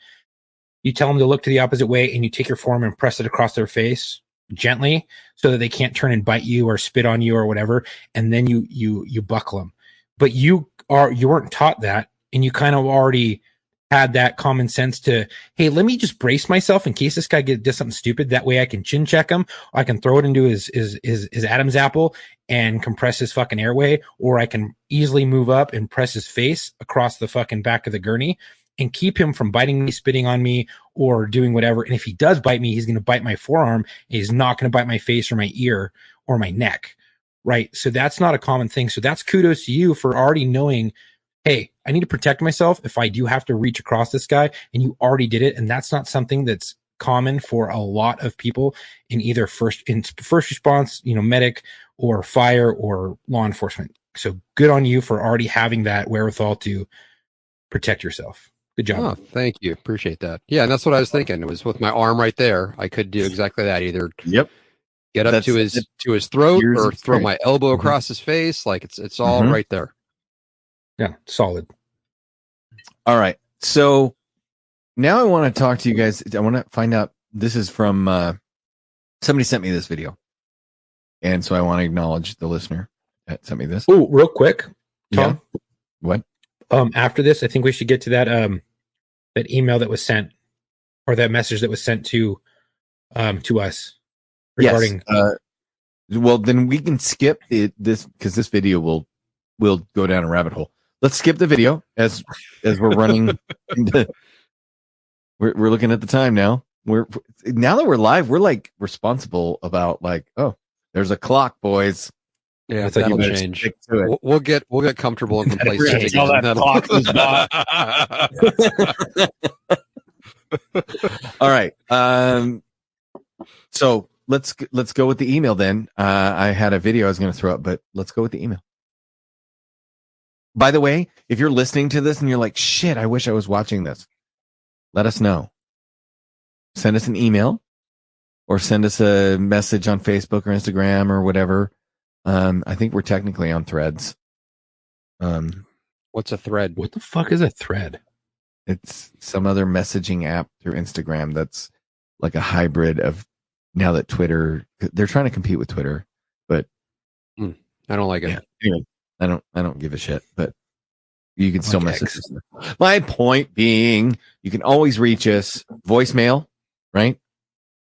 you tell them to look to the opposite way and you take your forearm and press it across their face gently so that they can't turn and bite you or spit on you or whatever. And then you buckle them. But you weren't taught that, and you kind of already had that common sense to, hey, let me just brace myself in case this guy does something stupid. That way I can chin check him. I can throw it into his Adam's apple and compress his fucking airway, or I can easily move up and press his face across the fucking back of the gurney and keep him from biting me, spitting on me, or doing whatever. And if he does bite me, he's going to bite my forearm. And he's not going to bite my face or my ear or my neck. Right. So that's not a common thing. So that's kudos to you for already knowing, hey, I need to protect myself if I do have to reach across this guy, and you already did it. And that's not something that's common for a lot of people in either first response, medic or fire or law enforcement. So good on you for already having that wherewithal to protect yourself. Good job. Oh, thank you. Appreciate that. Yeah, and that's what I was thinking. It was with my arm right there. I could do exactly that. Either get up to his throat or throw my elbow across his face. Like it's all right there. Yeah, solid. All right. So now I want to talk to you guys. I want to find out. This is from somebody sent me this video, and so I want to acknowledge the listener that sent me this. Oh, real quick, Tom. Yeah. What? After this, I think we should get to that that email that was sent, or that message that was sent to us regarding. Yes. Well, then we can skip this because this video will go down a rabbit hole. Let's skip the video as we're running. We're looking at the time now. Now that we're live, we're like responsible about there's a clock, boys. Yeah, it's that'll change. We'll get comfortable and complacent again. All right. So let's go with the email then. I had a video I was going to throw up, but let's go with the email. By the way, if you're listening to this and you're like, shit, I wish I was watching this, let us know. Send us an email or send us a message on Facebook or Instagram or whatever. I think we're technically on Threads. What's a thread? What the fuck is a thread? It's some other messaging app through Instagram that's like a hybrid of now that Twitter, they're trying to compete with Twitter, but I don't like it. yeah, anyway, I don't give a shit, but you can still Like message us. My point being, you can always reach us voicemail, right?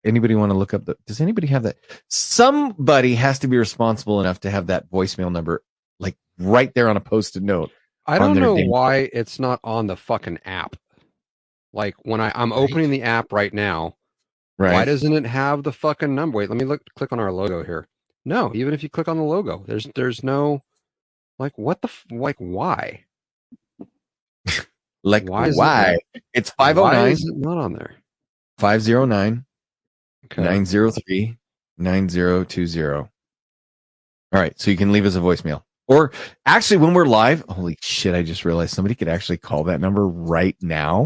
Anybody want to look up does anybody have that? Somebody has to be responsible enough to have that voicemail number like right there on a post-it note. I don't know why it's not on the fucking app. Like when I'm opening the app right now, Right. why doesn't it have the fucking number? Wait, let me click on our logo here. No, even if you click on the logo, there's no, like, what the like, why? Like Why is why? It's Why 509 is it not on there? 509 Okay. 903 9020. All right, so you can leave us a voicemail. Or actually, when we're live, holy shit, I just realized somebody could actually call that number right now.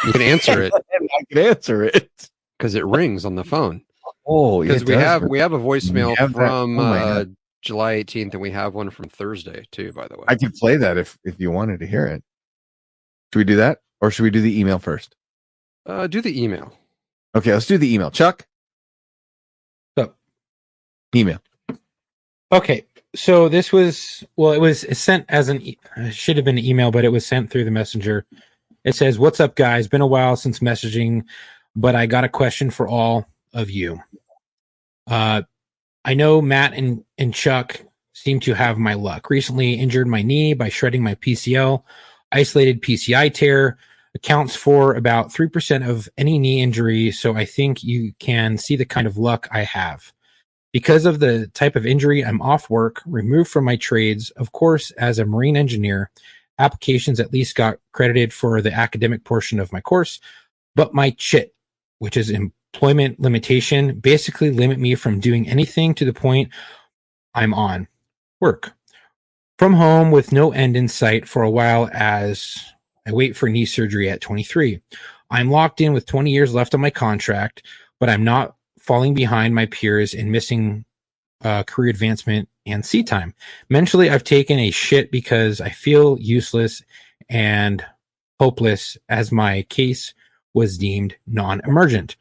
You can answer it And I can answer it. because it rings on the phone. Oh, yeah, Because it we does. have a voicemail We have that. from Oh my God. July 18th, and we have one from Thursday too, by the way. I could play that if you wanted to hear it. Should we do that? Or should we do the email first? Do the email. Okay, let's do the email. Chuck? So, Email. okay. So this was, well, it was sent as it should have been an email, but it was sent through the messenger. It says, "What's up, guys? Been a while since messaging, but I got a question for all of you. I know Matt and Chuck seem to have my luck. Recently injured my knee by shredding my PCL. Isolated PCI tear accounts for about 3% of any knee injury, so I think you can see the kind of luck I have. Because of the type of injury, I'm off work, removed from my trades. Of course, as a marine engineer, applications at least got credited for the academic portion of my course, but my CHIT, which is employment limitation, basically limit me from doing anything to the point I'm on work from home with no end in sight for a while as I wait for knee surgery at 23. I'm locked in with 20 years left on my contract, but I'm not falling behind my peers and missing career advancement and seat time. Mentally, I've taken a shit because I feel useless and hopeless as my case was deemed non-emergent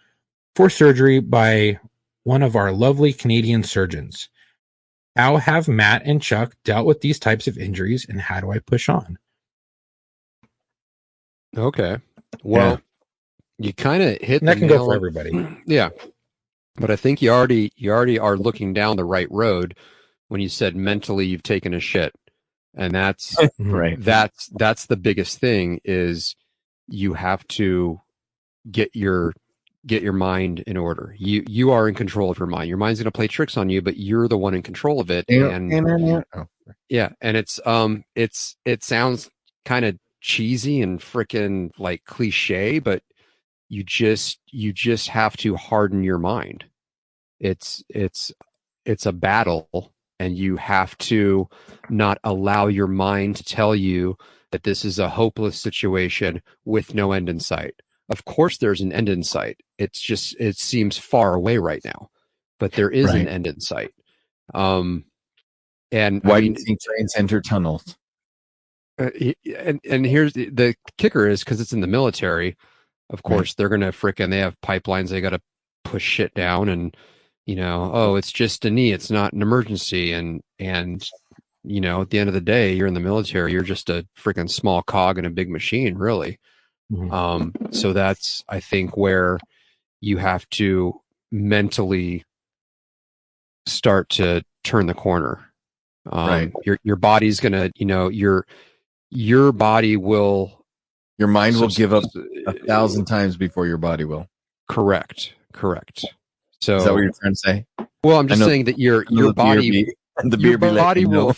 for surgery by one of our lovely Canadian surgeons. How have Matt and Chuck dealt with these types of injuries, and how do I push on?" Okay. Well, you kind of hit And that the can go nail for on- everybody. Yeah. But I think you already are looking down the right road when you said mentally you've taken a shit. And that's Right. that's the biggest thing is you have to get your mind in order. You are in control of your mind. Your mind's going to play tricks on you, but you're the one in control of it. And yeah, and it sounds kind of cheesy and freaking like cliche, but you just have to harden your mind. It's a battle, and you have to not allow your mind to tell you that this is a hopeless situation with no end in sight. Of course there's an end in sight. It seems far away right now, but there is an end in sight. And why do you think trains enter tunnels? And here's the kicker is because it's in the military, of course they're gonna they have pipelines they gotta push shit down, and it's just a knee, it's not an emergency, and at the end of the day, you're in the military, you're just a freaking small cog in a big machine, really. Mm-hmm. So that's, I think, where you have to mentally start to turn the corner. Your body's gonna, your body will, your mind will give up 1,000 times before your body will. Correct. So is that what you're trying to say? Well, I'm just saying that your body, your body will,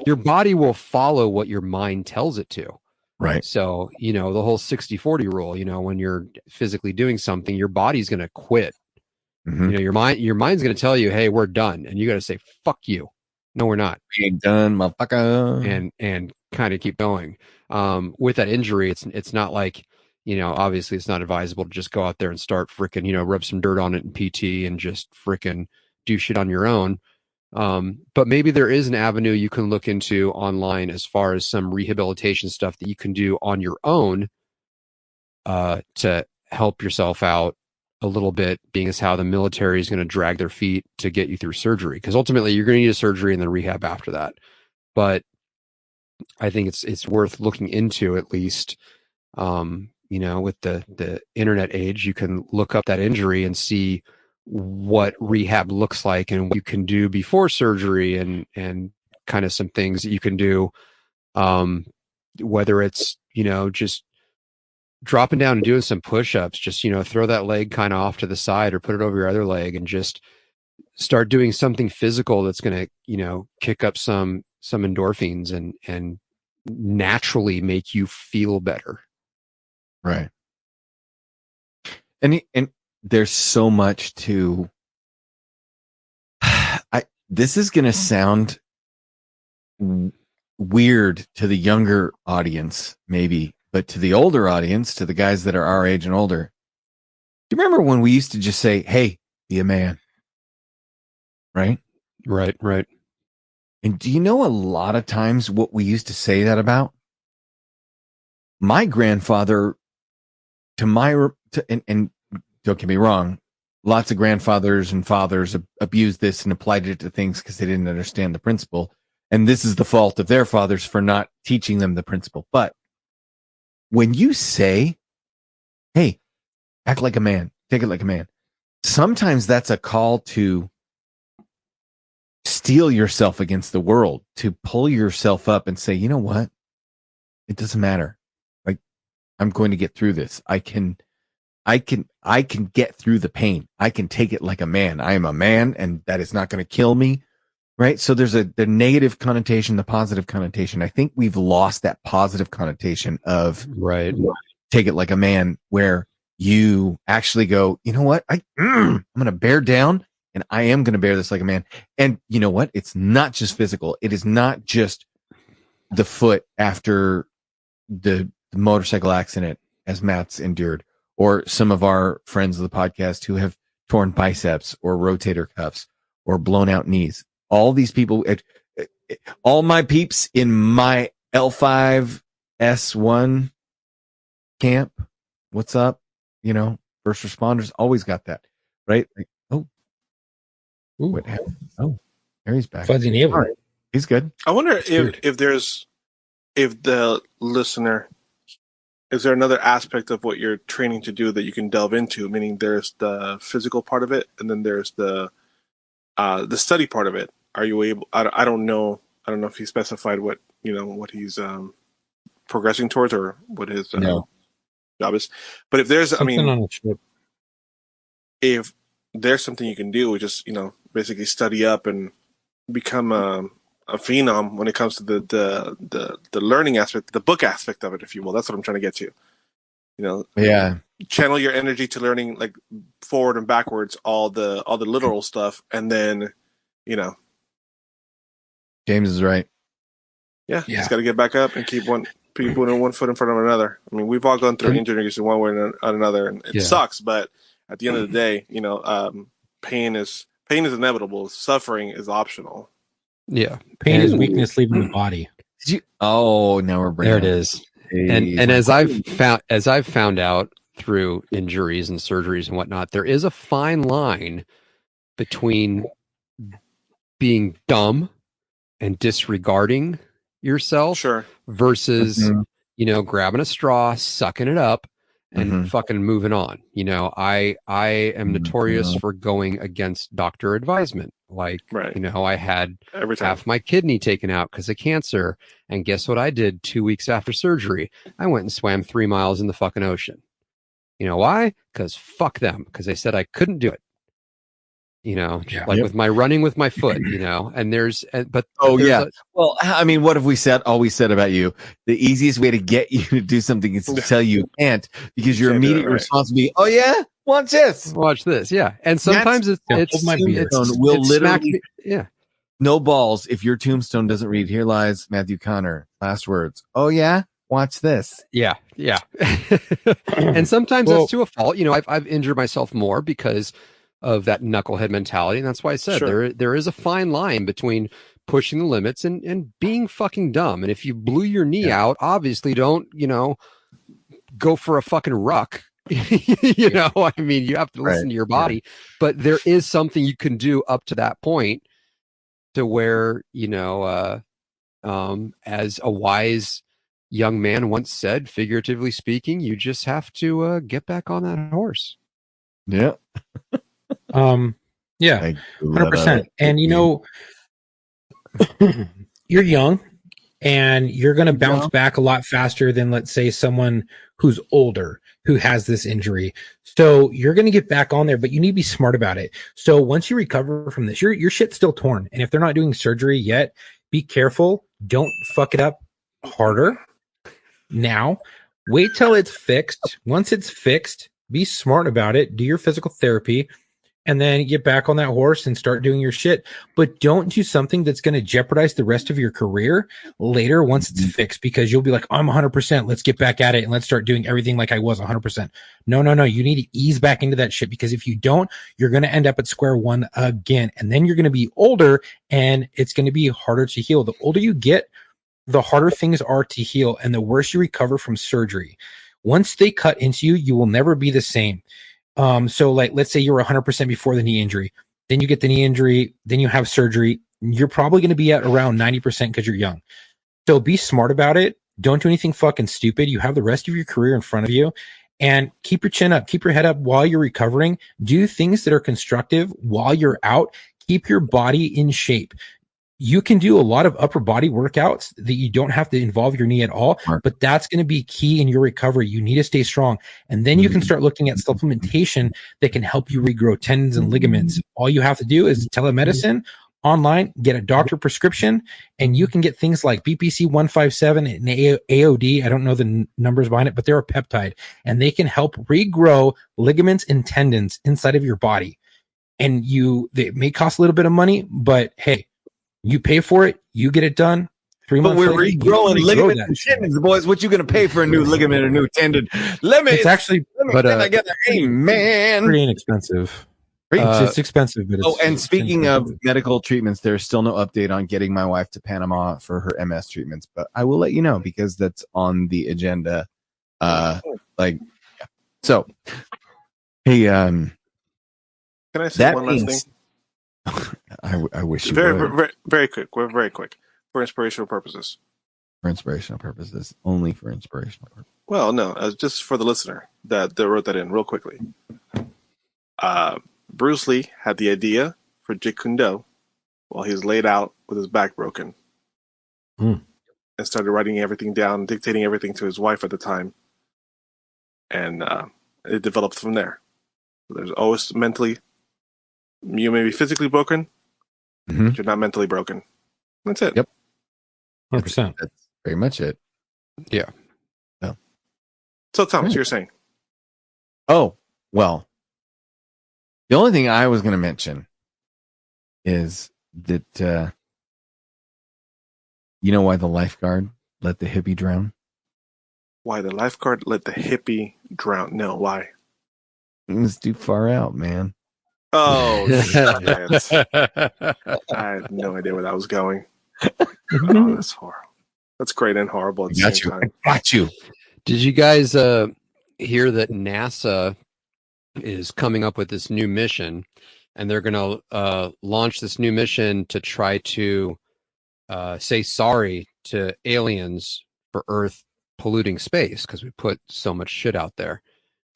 your body will follow what your mind tells it to. Right. So, the whole 60-40 rule, when you're physically doing something, your body's going to quit. Mm-hmm. Your mind's going to tell you, "Hey, we're done." And you got to say, "Fuck you. No, we're not. We ain't done, motherfucker." And kind of keep going. With that injury, it's not like obviously it's not advisable to just go out there and start freaking, rub some dirt on it in PT and just freaking do shit on your own. But maybe there is an avenue you can look into online as far as some rehabilitation stuff that you can do on your own to help yourself out a little bit, being as how the military is going to drag their feet to get you through surgery. Because ultimately you're going to need a surgery and then rehab after that. But I think it's worth looking into, at least. With the internet age, you can look up that injury and see what rehab looks like and what you can do before surgery, and kind of some things that you can do, whether it's just dropping down and doing some push-ups, just throw that leg kind of off to the side or put it over your other leg and just start doing something physical that's going to kick up some endorphins and naturally make you feel better. Right. And there's so much to this is going to sound weird to the younger audience, maybe, but to the older audience, to the guys that are our age and older. Do you remember when we used to just say, "Hey, be a man"? Right? Right. And do you know a lot of times what we used to say that about? My grandfather, and don't get me wrong, lots of grandfathers and fathers abused this and applied it to things because they didn't understand the principle. And this is the fault of their fathers for not teaching them the principle. But when you say, "Hey, act like a man, take it like a man," sometimes that's a call to steel yourself against the world, to pull yourself up and say, "You know what? It doesn't matter. Like, I'm going to get through this. I can get through the pain. I can take it like a man. I am a man, and that is not going to kill me." Right? So there's the negative connotation, the positive connotation. I think we've lost that positive connotation of take it like a man, where you actually go, "You know what? I'm going to bear down, and I am going to bear this like a man." And you know what? It's not just physical. It is not just the foot after the motorcycle accident, as Matt's endured, or some of our friends of the podcast who have torn biceps or rotator cuffs or blown out knees. All these people, all my peeps in my L5S1 camp, what's up? First responders always got that, right? Like, what happened? Oh, there he's back. Fuzzy navel. Right. He's good. I wonder if the listener, is there another aspect of what you're training to do that you can delve into? Meaning, there's the physical part of it, and then there's the study part of it. Are you able? I don't know. I don't know if he specified what he's progressing towards, or what his job is. But if there's, if there's something you can do, just basically study up and become a phenom when it comes to the learning aspect, the book aspect of it, if you will. That's what I'm trying to get to. Channel your energy to learning, like, forward and backwards, all the literal stuff, and then James is right. Yeah. Just got to get back up and keep one foot in front of another. I mean, we've all gone through injuries in one way or another, and it sucks. But at the end of the day, pain is inevitable. Suffering is optional. Yeah, pain is weakness leaving the body. Now we're bringing there. It is. And as I've found out through injuries and surgeries and whatnot, there is a fine line between being dumb and disregarding yourself versus grabbing a straw, sucking it up, and fucking moving on. I am notorious for going against doctor advisement. Like, I had half my kidney taken out because of cancer, and guess what I did 2 weeks after surgery? I went and swam 3 miles in the fucking ocean. You know why? Because fuck them. Because they said I couldn't do it. With my running with my foot, and well, I mean, what have we always said about you? The easiest way to get you to do something is to tell you can't, because your immediate response will be, "Oh yeah, watch this. Yeah. And sometimes it's will literally, no balls. If your tombstone doesn't read, "Here lies Matthew Connor, last words." "Oh yeah, watch this. Yeah. And sometimes that's to a fault. I've injured myself more because of that knucklehead mentality, and that's why I said there is a fine line between pushing the limits and being fucking dumb. And if you blew your knee out, obviously don't go for a fucking ruck. I mean, you have to listen to your body, but there is something you can do up to that point to where, as a wise young man once said, figuratively speaking, you just have to get back on that horse. Yeah. Yeah, 100%. And you're young and you're going to bounce back a lot faster than, let's say, someone who's older who has this injury. So you're going to get back on there, but you need to be smart about it. So once you recover from this, your shit's still torn. And if they're not doing surgery yet, be careful. Don't fuck it up harder. Now, wait till it's fixed. Once it's fixed, be smart about it. Do your physical therapy. And then get back on that horse and start doing your shit. But don't do something that's going to jeopardize the rest of your career later once it's fixed, because you'll be like, I'm 100%. Let's get back at it and let's start doing everything like I was 100%. No. You need to ease back into that shit, because if you don't, you're going to end up at square one again. And then you're going to be older and it's going to be harder to heal. The older you get, the harder things are to heal and the worse you recover from surgery. Once they cut into you, you will never be the same. So like, let's say you were 100% before the knee injury, then you get the knee injury, then you have surgery. You're probably going to be at around 90% because you're young. So be smart about it. Don't do anything fucking stupid. You have the rest of your career in front of you, and keep your chin up, keep your head up while you're recovering. Do things that are constructive while you're out. Keep your body in shape. You can do a lot of upper body workouts that you don't have to involve your knee at all, but that's going to be key in your recovery. You need to stay strong. And then you can start looking at supplementation that can help you regrow tendons and ligaments. All you have to do is telemedicine online, get a doctor prescription, and you can get things like BPC 157 and AOD. I don't know the numbers behind it, but they're a peptide, and they can help regrow ligaments and tendons inside of your body. And they may cost a little bit of money, but hey, you pay for it, you get it done. 3 months later, we're regrowing ligaments and tendons, boys. What you gonna pay for a new ligament or new tendon? It's actually, hey man, pretty inexpensive. It's expensive, but it's and speaking of medical treatments, there's still no update on getting my wife to Panama for her MS treatments, but I will let you know because that's on the agenda. So, hey, can I say one last thing? I wish you would. Very quick. We're very quick for inspirational purposes. For inspirational purposes, only for inspirational purposes. Well, no, just for the listener that wrote that in real quickly. Bruce Lee had the idea for Jeet Kune Do while he was laid out with his back broken, and started writing everything down, dictating everything to his wife at the time, and it developed from there. There's always mentally. You may be physically broken, but you're not mentally broken. That's it. Yep. 100%. That's very much it. Yeah. So, Thomas, you're saying? Oh, well, the only thing I was going to mention is that, you know why the lifeguard let the hippie drown? Why the lifeguard let the hippie drown? No, why? It was too far out, man. Oh, shit. I had no idea where that was going. Oh, that's horrible. That's great and horrible at the same time. I got you. Did you guys hear that NASA is coming up with this new mission, and they're going to launch this new mission to try to say sorry to aliens for Earth polluting space because we put so much shit out there.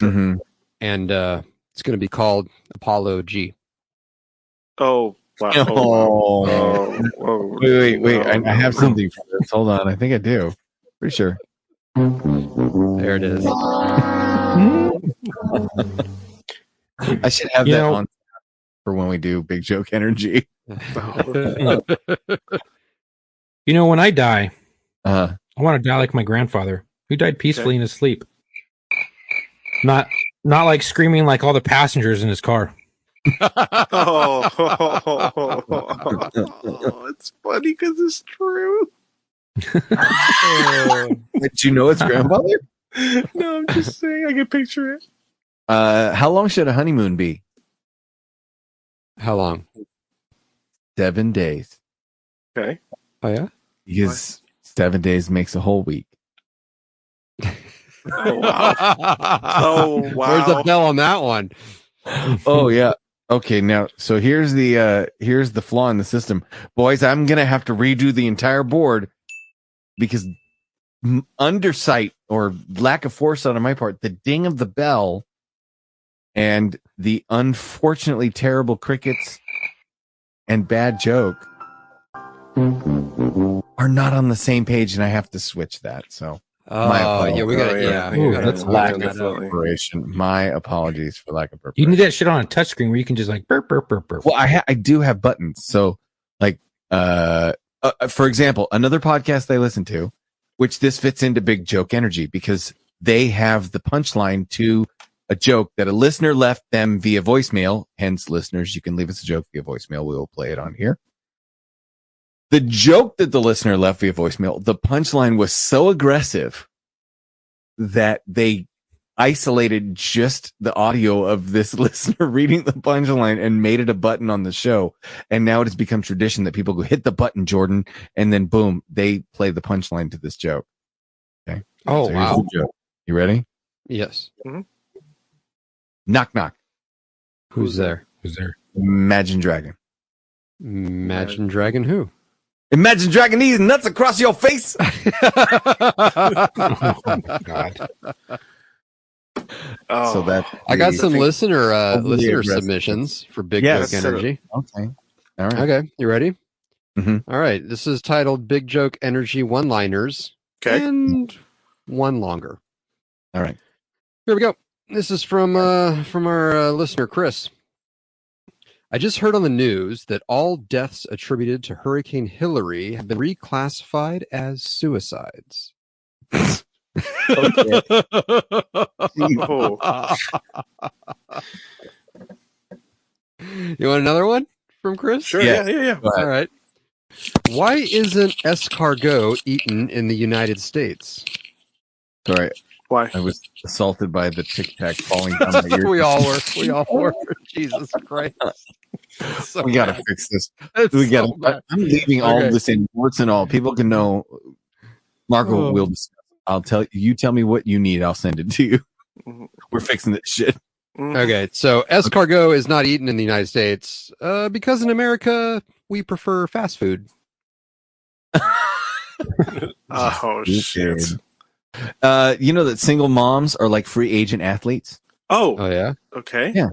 And it's going to be called Apollo G. Oh, wow. Wait. I have something for this. Hold on. I think I do. Pretty sure. There it is. I should have that on for when we do Big Joke Energy. When I die, I want to die like my grandfather, who died peacefully in his sleep. Not like screaming like all the passengers in his car. It's funny because it's true. Did you know it's grandfather? No, I'm just saying I can picture it. How long should a honeymoon be? How long? 7 days. Okay. Oh yeah. Because 7 days makes a whole week. Oh wow. Oh wow. Where's the bell on that one? Oh yeah. Okay, now so here's the flaw in the system. Boys, I'm gonna have to redo the entire board because undersight or lack of foresight on my part, the ding of the bell and the unfortunately terrible crickets and bad joke are not on the same page, and I have to switch that. So my apologies. Yeah, we got it. Yeah. Yeah, we gotta That's work lack on of that out. preparation. My apologies for lack of You preparation. need that shit on a touchscreen where you can just like burp, burp, burp, burp. Well, I do have buttons. So, like, for example, another podcast I listen to, which this fits into Big Joke Energy because they have the punchline to a joke that a listener left them via voicemail. Hence, listeners, you can leave us a joke via voicemail. We will play it on here. The joke that the listener left via voicemail, the punchline was so aggressive that they isolated just the audio of this listener reading the punchline and made it a button on the show. And now it has become tradition that people go hit the button, Jordan, and then boom, they play the punchline to this joke. Okay. Oh, So here's wow. the joke. You ready? Yes. Knock, knock. Who's there? Who's there? Imagine Dragon. Imagine Dragon who? Imagine dragging these nuts across your face. Oh, God. Oh. So that I got some think- listener overly aggressive. submissions for Big Yes. Joke Energy. Okay. All right. Okay, you ready? Mhm. All right. This is titled Big Joke Energy One-Liners Okay. and one longer. All right. Here we go. This is from our listener Chris. I just heard on the news that all deaths attributed to Hurricane Hillary have been reclassified as suicides. Okay. Oh. You want another one from Chris? Sure. Yeah. Yeah. Go ahead. All right. Why isn't escargot eaten in the United States? Sorry, Why? I was assaulted by the Tic Tac falling down my ear. We all were. We all were. Jesus Christ. So We gotta bad. fix this. It's We so gotta. bad. I'm leaving all Okay. of this in warts and all. People can know. Marco Oh. will discuss. I'll tell you. Tell me what you need. I'll send it to you. Mhm. We're fixing this shit. Okay, so escargot is not eaten in the United States because in America we prefer fast food. Oh shit. You know that single moms are like free agent athletes. Oh. Oh yeah. Okay. Yeah.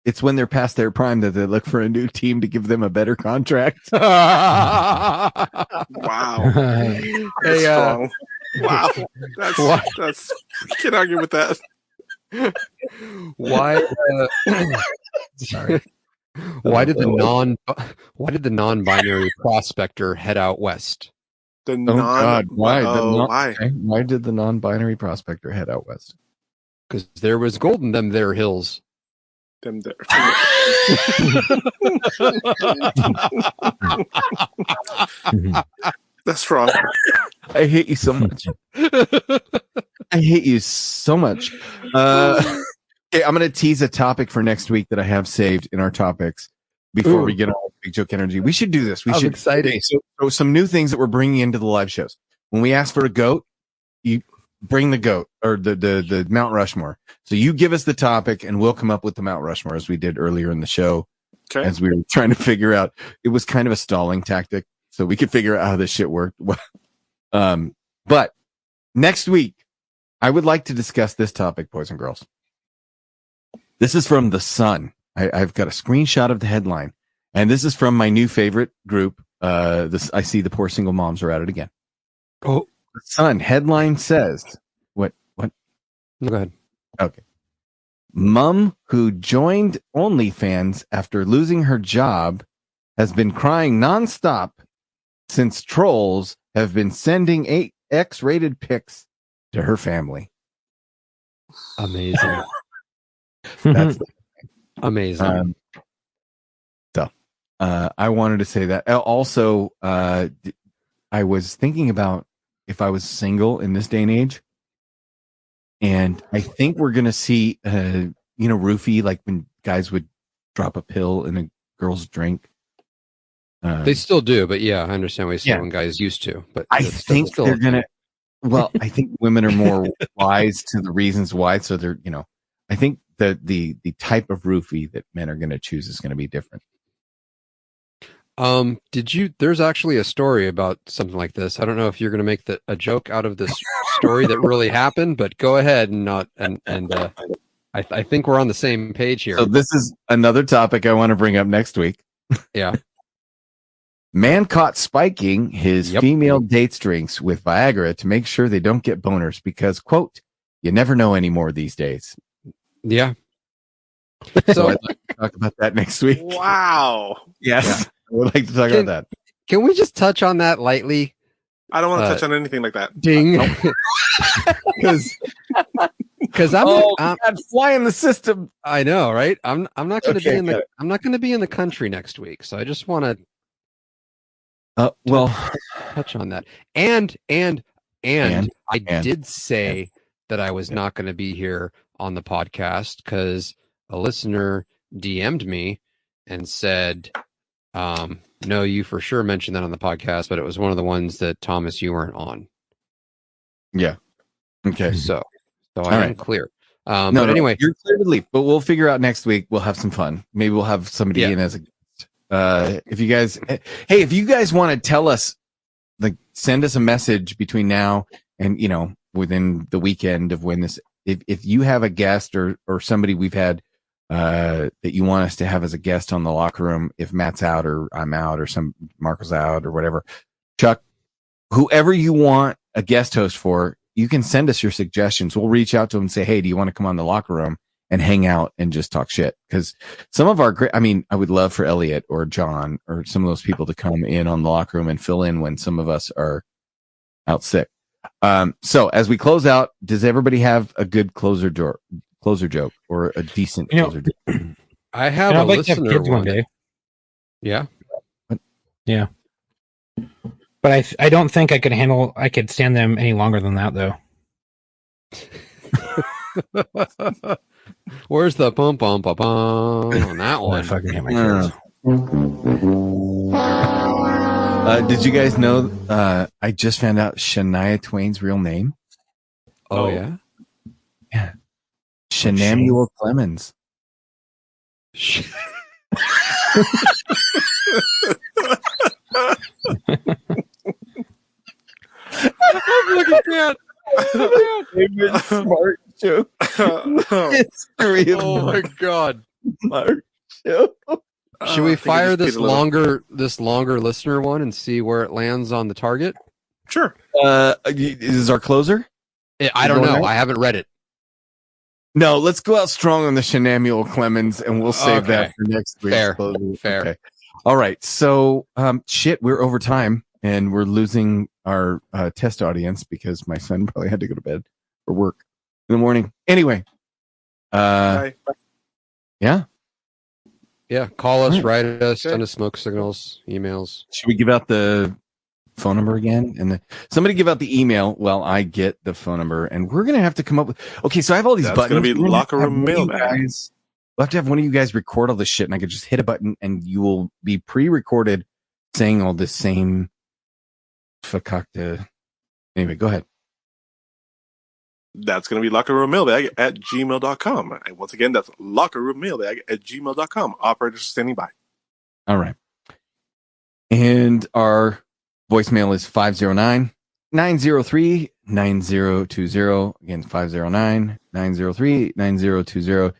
It's when they're past their prime that they look for a new team to give them a better contract. Wow. Hey, That's strong. Wow. That's. What? That's. Can't argue with that. why? Sorry. Why did the non-binary prospector head out west? The Oh non. God! Why? Why? Okay. Why did the non-binary prospector head out west? Because there was gold in them there hills. Them there. That's strong. I hate you so much. I hate you so much. Okay, I'm going to tease a topic for next week that I have saved in our topics before Ooh. we get on Big Joke Energy. We should do this. We I'm should. excited. Okay, so some new things that we're bringing into the live shows. When we ask for a goat, you bring the goat or the Mount Rushmore. So you give us the topic, and we'll come up with the Mount Rushmore as we did earlier in the show. Okay. As we were trying to figure out, it was kind of a stalling tactic, so we could figure out how this shit worked. But next week, I would like to discuss this topic, boys and girls. This is from The Sun. I've got a screenshot of the headline, and this is from my new favorite group. I see the poor single moms are at it again. Oh, The Sun headline says, "What? no, go ahead. Okay. Mom who joined OnlyFans after losing her job has been crying nonstop since trolls have been sending X-rated pics to her family." Amazing. That's Amazing. I wanted to say that. Also, I was thinking about if I was single in this day and age. And I think we're going to see, roofie, like when guys would drop a pill in a girl's drink. They still do, but yeah, I understand what you're saying when guys used to. But I think they're going to, well, I think women are more wise to the reasons why. So they're, I think the type of roofie that men are going to choose is going to be different. There's actually a story about something like this. I don't know if you're going to make a joke out of this story that really happened, but go ahead I think we're on the same page here. So this is another topic I want to bring up next week. Yeah. Man caught spiking his female dates drinks with Viagra to make sure they don't get boners because, quote, you never know anymore these days. Yeah. So I'd like to talk about that next week. Wow. Yes. Yeah. I would like to talk about that. Can we just touch on that lightly? I don't want to touch on anything like that. Ding. Because I'm flying the system. I know, right? I'm not going to I'm not going to be in the country next week, so I just want to touch on that. And I did say that I was not going to be here on the podcast because a listener DM'd me and said, no, you for sure mentioned that on the podcast, but it was one of the ones that Thomas, you weren't on. Yeah. Okay. So I am clear. Anyway, you're clear to leave, but we'll figure out next week. We'll have some fun. Maybe we'll have somebody in as a guest. If you guys want to tell us, like, send us a message between now and, within the weekend of when this, if you have a guest or somebody we've had, that you want us to have as a guest on the locker room, if Matt's out or I'm out or Marco's out or whatever, Chuck, whoever you want a guest host for, you can send us your suggestions. We'll reach out to them and say, hey, do you want to come on the locker room and hang out and just talk shit? Because some of our I would love for Elliot or John or some of those people to come in on the locker room and fill in when some of us are out sick. So as we close out, does everybody have a good closer joke or a decent closer joke? I have a listener one day. Yeah. Yeah. But I don't think I could stand them any longer than that, though. Where's the pum on that one? I fucking hate my kids. Did you guys know I just found out Shania Twain's real name? Oh, yeah? Yeah. Shanamuel Clemens. I'm looking at Favorite smart joke. Oh my god. Smart joke. Should we fire this longer listener one and see where it lands on the target? Sure. Is our closer? I don't know. I haven't read it. No, let's go out strong on the Shanamuel Clemens and we'll save that for next week. Fair. Okay. All right. So, we're over time and we're losing our test audience because my son probably had to go to bed for work in the morning. Anyway. Bye. Yeah. Yeah. Call us, write us, send us smoke signals, emails. Should we give out the phone number again? And somebody give out the email while I get the phone number. And we're going to have to come up with, okay, so I have all these buttons. It's going to be locker room mailbag. We'll have to have one of you guys record all this shit and I could just hit a button and you will be pre-recorded saying all this same fakakta. Anyway, go ahead. That's going to be lockerroommailbag@gmail.com. And once again, that's lockerroommailbag@gmail.com. Operators standing by. All right. And our voicemail is 509-903-9020. Again, 509-903-9020.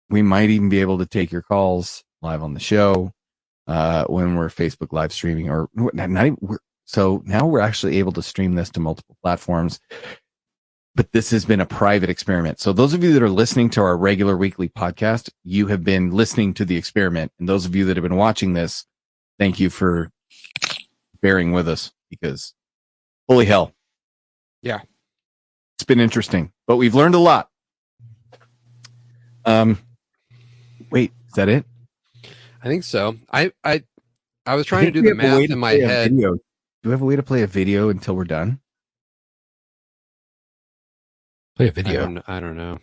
We might even be able to take your calls live on the show when we're Facebook live streaming, or not even. So now we're actually able to stream this to multiple platforms. But this has been a private experiment. So those of you that are listening to our regular weekly podcast, you have been listening to the experiment. And those of you that have been watching this, thank you for bearing with us because holy hell. Yeah. It's been interesting, but we've learned a lot. Wait, is that it? I think so. I was trying to do the math in my head. Do we have a way to play a video until we're done? Play a video. I don't know.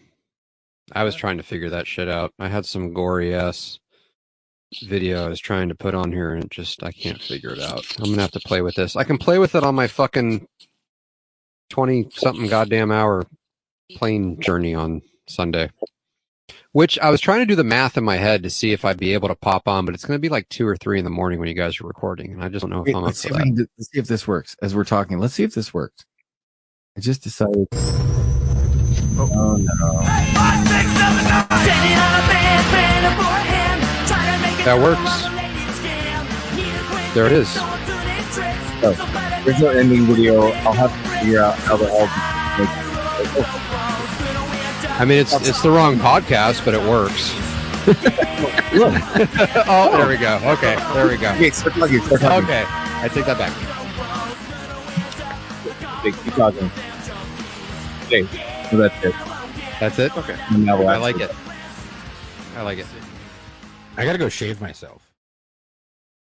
I was trying to figure that shit out. I had some gory ass video I was trying to put on here, and I can't figure it out. I'm gonna have to play with this. I can play with it on my fucking 20-something goddamn hour plane journey on Sunday. Which I was trying to do the math in my head to see if I'd be able to pop on, but it's going to be like 2 or 3 in the morning when you guys are recording, and I just don't know if I'm up for that. Let's see if this works. As we're talking, let's see if this works. I just decided. Oh no! That works. There it is. Oh, there's no ending video. I'll have to figure out how the hell. I mean, it's the wrong podcast, but it works. Oh, there we go. Okay, there we go. Okay, start talking. Okay, I take that back. Okay, keep talking. Okay, so that's it. That's it? Okay. I like it. I like it. I gotta go shave myself.